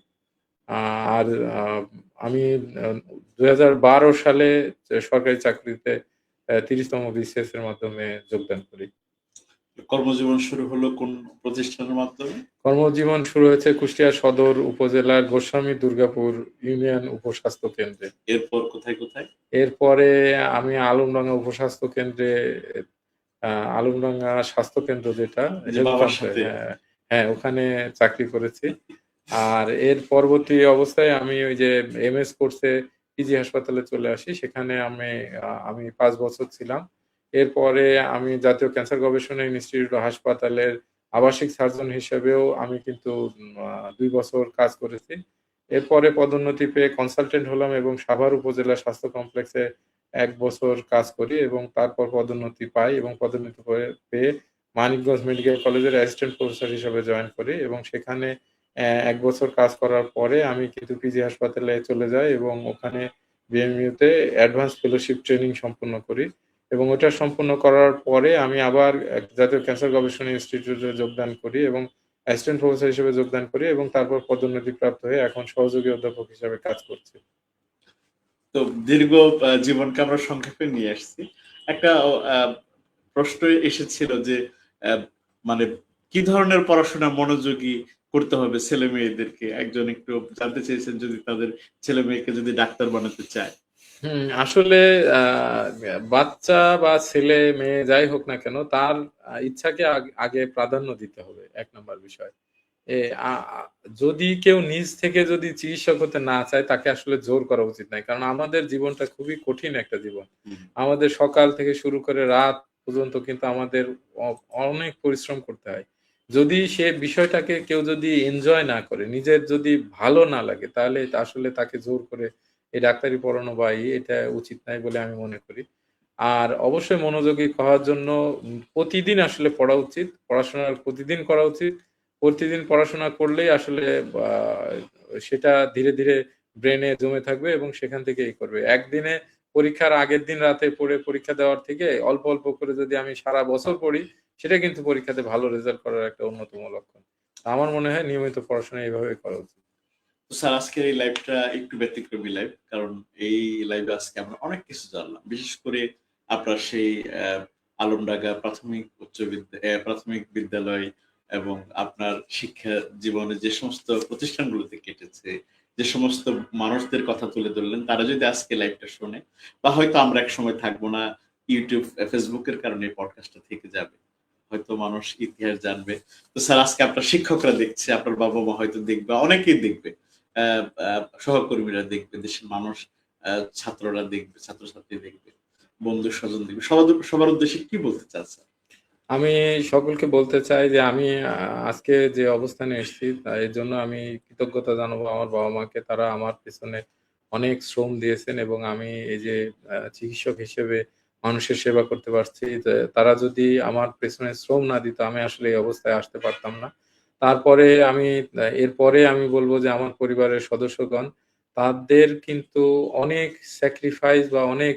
আ আর আ আমি আ ২০১২ সালে সরকারি চাকরিতে ৩০ তম বিসিএস এর মাধ্যমে যোগদান করি। কর্মজীবন শুরু হলো কোন প্রতিষ্ঠানের মাধ্যমে? কর্মজীবন শুরু হয়েছে কুষ্টিয়া সদর উপজেলার গোস্বামী দুর্গাপুর ইউনিয়ন উপস্বাস্থ্য কেন্দ্রে। এরপর কোথায়, কোথায়? এরপরে আমি আলমডাঙ্গা উপস্বাস্থ্য কেন্দ্রে আ আলমডাঙ্গা স্বাস্থ্যকেন্দ্র যেটা যে হেলথ বাবার ক্যাম্পে, সাথে হ্যাঁ, হ্যাঁ, ওখানে চাকরি করেছি। আর এর পরবর্তী অবস্থায় আমি ওই যে এমএস কোর্সে পিজি হাসপাতালে চলে আসি। সেখানে আমি ৫ বছর ছিলাম। এরপরে আমি জাতীয় ক্যান্সার গবেষণা ইনস্টিটিউট হাসপাতালের আবাসিক সার্জন হিসেবেও আমি কিন্তু ২ বছর কাজ করেছি। এরপরে পদোন্নতি পেয়ে কনসালটেন্ট হলাম এবং সাভার উপজেলা স্বাস্থ্য কমপ্লেক্সে ১ বছর কাজ করি এবং তারপর পদোন্নতি পাই এবং পদোন্নতি পেয়ে মানিকগঞ্জ মেডিকেল কলেজের অ্যাসিস্ট্যান্ট প্রফেসর হিসেবে জয়েন করি এবং সেখানে ১ বছর কাজ করার পরে আমি কিন্তু পিজি হাসপাতালে চলে যাই এবং ওখানে বিএমইউ তে অ্যাডভান্স ফেলোশিপ ট্রেনিং সম্পন্ন করি এবং ওটা সম্পূর্ণ করার পরে আমি আবার জাতীয় ক্যান্সার গবেষণা ইনস্টিটিউটে যোগদান করি এবং অ্যাসিস্ট্যান্ট প্রফেসর হিসেবে যোগদান করি এবং তারপর পদোন্নতিপ্রাপ্ত হয়ে এখন সহযোগী অধ্যাপক হিসেবে কাজ করছি। তো দীর্ঘ জীবনকে আমরা সংক্ষেপে নিয়ে আসছি। একটা প্রশ্ন এসেছিল যে আহ, মানে কি ধরনের পড়াশোনা মনোযোগী করতে হবে ছেলে মেয়েদেরকে, একজন একটু জানতে চেয়েছেন যদি তাদের ছেলে মেয়েকে যদি ডাক্তার বানাতে চায়। আসলে বাচ্চা বা ছেলে-মেয়ে যাই হোক না কেন তার ইচ্ছাকে আগে প্রাধান্য দিতে হবে ১ নাম্বার বিষয়। এ আ আ যদি কেউ নিজ থেকে যদি চিকিৎসক হতে না চায় তাকে আসলে জোর করা উচিত নাই। কারণ আমাদের জীবনটা খুবই কঠিন একটা জীবন। হুম। আমাদের সকাল থেকে শুরু করে রাত পর্যন্ত কিন্তু আমাদের অ অনেক পরিশ্রম করতে হয়। যদি সে বিষয়টাকে কেউ যদি এনজয় না করে, নিজের যদি ভালো না লাগে তাহলে আসলে তাকে জোর করে এই ডাক্তারি পড়ানো বা এটা উচিত নাই বলে আমি মনে করি। আর অবশ্যই মনোযোগী হওয়ার জন্য প্রতিদিন আসলে পড়া উচিত। পড়াশোনা প্রতিদিন করা উচিত। প্রতিদিন পড়াশোনা করলেই আসলে আ সেটা ধীরে, ধীরে ব্রেইনে জমে থাকবে এবং সেখান থেকে করবে। একদিনে পরীক্ষার আগের দিন রাতে পড়ে পরীক্ষা দেওয়ার থেকে অল্প, অল্প করে যদি আমি সারা বছর পড়ি, সেটা কিন্তু পরীক্ষাতে ভালো রেজাল্ট করার একটা অন্যতম লক্ষণ। আমার মনে হয় নিয়মিত পড়াশোনা এভাবেই করা উচিত। তো স্যার আজকের এই লাইভটা একটু ব্যতিক্রমী লাইভ, কারণ এই লাইভে আজকে আমরা অনেক কিছু জানলাম, বিশেষ করে আপনার সেই আলমডাঙ্গা প্রাথমিক বিদ্যালয় এবং আপনার শিক্ষা জীবনে যে সমস্ত প্রতিষ্ঠানগুলোতে কেটেছে, যে সমস্ত মানুষদের কথা তুলে ধরলেন, তারা যদি আজকে লাইভটা শোনে বা হয়তো আমরা এক সময় থাকবো না, ইউটিউব ফেসবুকের কারণে এই পডকাস্টটা থেকে যাবে, হয়তো মানুষ ইতিহাস জানবে। তো স্যার আজকে আপনার শিক্ষকরা দেখছে, আপনার বাবা মা হয়তো দেখবে, অনেকেই দেখবে, সহকর্মীরা দেখবে, দেশের মানুষ, ছাত্ররা দেখবে, ছাত্রছাত্রী দেখবে, বন্ধু স্বজন দেখবে, সবার উদ্দেশ্যে কি বলতে চান স্যার? আমি সকলকে বলতে চাই যে আমি আজকে যে অবস্থানে এসেছি এর জন্য আমি কৃতজ্ঞতা জানাবো আমার বাবা-মাকে। তারা আমার পেছনে অনেক শ্রম দিয়েছেন এবং আমি এই যে চিকিৎসক হিসেবে মানুষের সেবা করতে পারছি। যে তারা যদি আমার পেছনে শ্রম না দিত আমি আসলে এই অবস্থায় আসতে পারতাম না। তারপরে আমি এরপরে আমি বলব যে আমার পরিবারের সদস্যগণ তাদের কিন্তু অনেক স্যাক্রিফাইস বা অনেক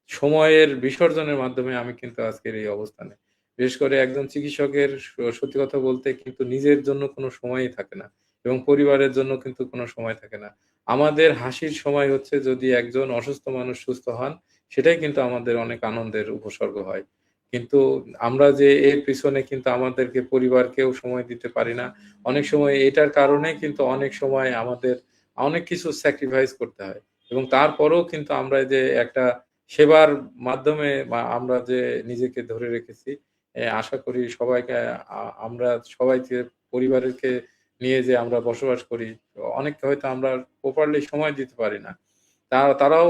সময়ের বিসর্জনের মাধ্যমে আমি কিন্তু আজকের এই অবস্থানে। বিশেষ করে একজন চিকিৎসকের সত্যি কথা বলতে কিন্তু নিজের জন্য কোনো সময়ই থাকে না এবং পরিবারের জন্য কিন্তু কোনো সময় থাকে না। আমাদের হাসির সময় হচ্ছে যদি একজন অসুস্থ মানুষ সুস্থ হন, সেটাই কিন্তু আমাদের অনেক আনন্দের উপসর্গ হয়। কিন্তু আমরা যে এর পিছনে কিন্তু আমাদেরকে পরিবারকেও সময় দিতে পারি না। অনেক সময় এটার কারণে কিন্তু অনেক সময় আমাদের অনেক কিছু স্যাক্রিফাইস করতে হয় এবং তারপরেও কিন্তু আমরা যে একটা সেবার মাধ্যমে আমরা যে নিজেকে ধরে রেখেছি আশা করি সবাইকে আমরা সবাই যে পরিবারকে নিয়ে যে আমরা বসবাস করি, অনেককে হয়তো আমরা প্রপারলি সময় দিতে পারি না। তারাও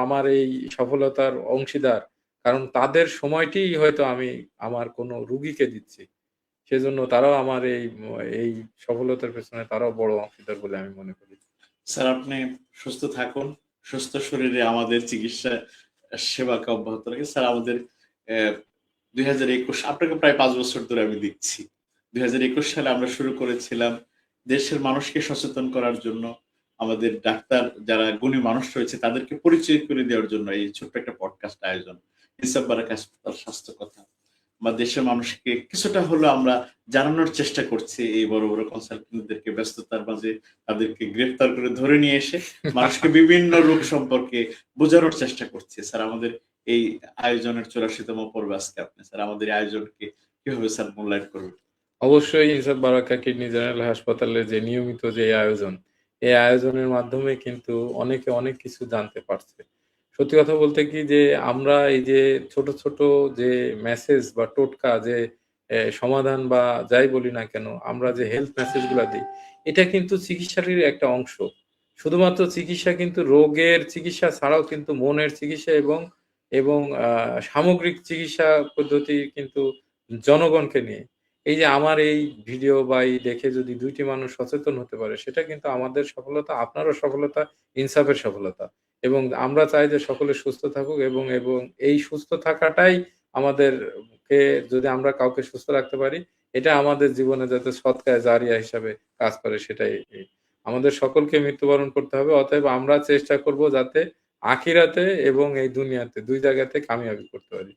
আমার এই সফলতার অংশীদার। কারণ তাদের সময়টিই হয়তো আমি আমার কোনো রুগীকে দিচ্ছি। সেজন্য তারাও আমার এই সফলতার পেছনে তারাও বড় অংশীদার বলে আমি মনে করি। স্যার আপনি সুস্থ থাকুন, সুস্থ শরীরে আমাদের চিকিৎসা সেবাকে অব্যাহত রাখেন। স্যার আমাদের ২০২১ আপনাকে প্রায় ৫ বছর ধরে আমি দেখছি। ২০২১ সালে আমরা শুরু করেছিলাম দেশের মানুষকে সচেতন করার জন্য, আমাদের ডাক্তার যারা গুণী মানুষ রয়েছে তাদেরকে পরিচয় করে দেওয়ার জন্য এই ছোট্ট একটা পডকাস্ট আয়োজন। ইনসাফ বারাক হাসপাতাল স্বাস্থ্য কথা। বা দেশের মানুষকে কিছুটা হলেও আমরা জানানোর চেষ্টা করছি এই বড়, বড় কনসালটেন্টদেরকে ব্যস্ততার মাঝে তাদেরকে গ্রেফতার করে ধরে নিয়ে এসে মানুষকে বিভিন্ন রোগ সম্পর্কে বোঝানোর চেষ্টা করছি। স্যার আমাদের এই আয়োজনের ৮৪ তম পর্বে আজকে আপনি স্যার আমাদের এই আয়োজনকে কিভাবে স্যার মূল্যায়ন করবেন? অবশ্যই ইনসাফ বারাকা কিডনি জেনারেল হাসপাতালে যে নিয়মিত যে আয়োজন, এই আয়োজনের মাধ্যমে কিন্তু অনেকে অনেক কিছু জানতে পারছে। সত্যি কথা বলতে কি যে আমরা এই যে ছোট, ছোট যে মেসেজ বা টোটকা যে সমাধান বা যাই বলি না কেন, আমরা যে হেলথ মেসেজ গুলা দেই, এটা কিন্তু চিকিৎসারই একটা অংশ। শুধুমাত্র চিকিৎসা কিন্তু রোগের চিকিৎসা ছাড়াও কিন্তু মনের চিকিৎসা এবং সামগ্রিক চিকিৎসা পদ্ধতি কিন্তু জনগণকে নিয়ে। এই যে আমার এই ভিডিও বা এই দেখে যদি ২ টি মানুষ সচেতন হতে পারে, সেটা কিন্তু আমাদের সফলতা, আপনারও সফলতা, ইনসাফের সফলতা। এবং আমরা চাই যে সকলে সুস্থ থাকুক এবং এই সুস্থ থাকাটাই আমাদেরকে যদি আমরা কাউকে সুস্থ রাখতে পারি, এটা আমাদের জীবনে যাতে সৎকায়ে জারিয়া হিসাবে কাজ করে সেটাই আমাদের সকলকে মৃত্যুবরণ করতে হবে। অতএব আমরা চেষ্টা করব যাতে আখিরাতে এবং এই দুনিয়াতে ২ জায়গাতে কামিয়াবি করতে পারি।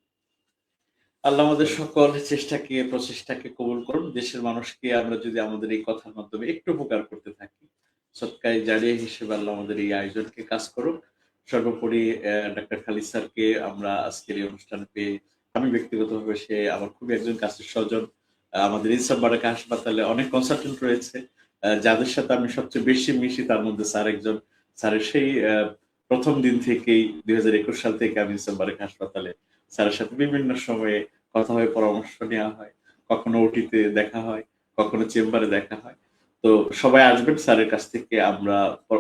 আল্লাহ আমাদের সকল চেষ্টাকে প্রচেষ্টাকে কবুল করুন। দেশের মানুষকে আমরা যদি আমাদের এই কথার মাধ্যমে একটু উপকার করতে থাকি, সদকায়ে জারিয়া হিসেবে আল্লাহ আমাদের এই আয়োজনকে কাজ করুক। সর্বোপরি ডাক্তার খালিদ স্যারকে আমরা আজকের এই অনুষ্ঠানে পেয়ে আমি ব্যক্তিগতভাবে সে আমার খুবই একজন কাছের স্বজন। আমাদের ইনসাফ বারাকা হাসপাতালে অনেক কনসালটেন্ট রয়েছে। যাদের সাথে আমি সবচেয়ে বেশি মিশি তার মধ্যে স্যার একজন। স্যারের সেই ১ম দিন থেকেই ২০২১ সাল থেকে আমি ইনসাফ বারাকা হাসপাতালে স্যারের সাথে বিভিন্ন সময়ে কথা হয়, পরামর্শ নেওয়া হয়। কখনো ওটিতে দেখা হয়, কখনো চেম্বারে দেখা হয়। তো সবাই আসবেন স্যারের কাছ থেকে আমরা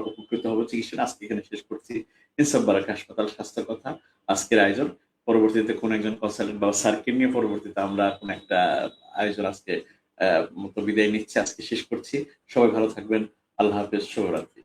উপকৃত হব চিকিৎসা। আজকে এখানে শেষ করছি। ইনসাফ বারাকা হাসপাতাল স্বাস্থ্য কথা আজকের আয়োজন। পরবর্তীতে কোন একজন কনসালটেন্ট বা স্যারকে নিয়ে পরবর্তীতে আমরা কোন একটা আয়োজন আজকে মতো বিদায় নিচ্ছি। আজকে শেষ করছি। সবাই ভালো থাকবেন। আল্লাহ হাফেজ। শুভরাত্রি।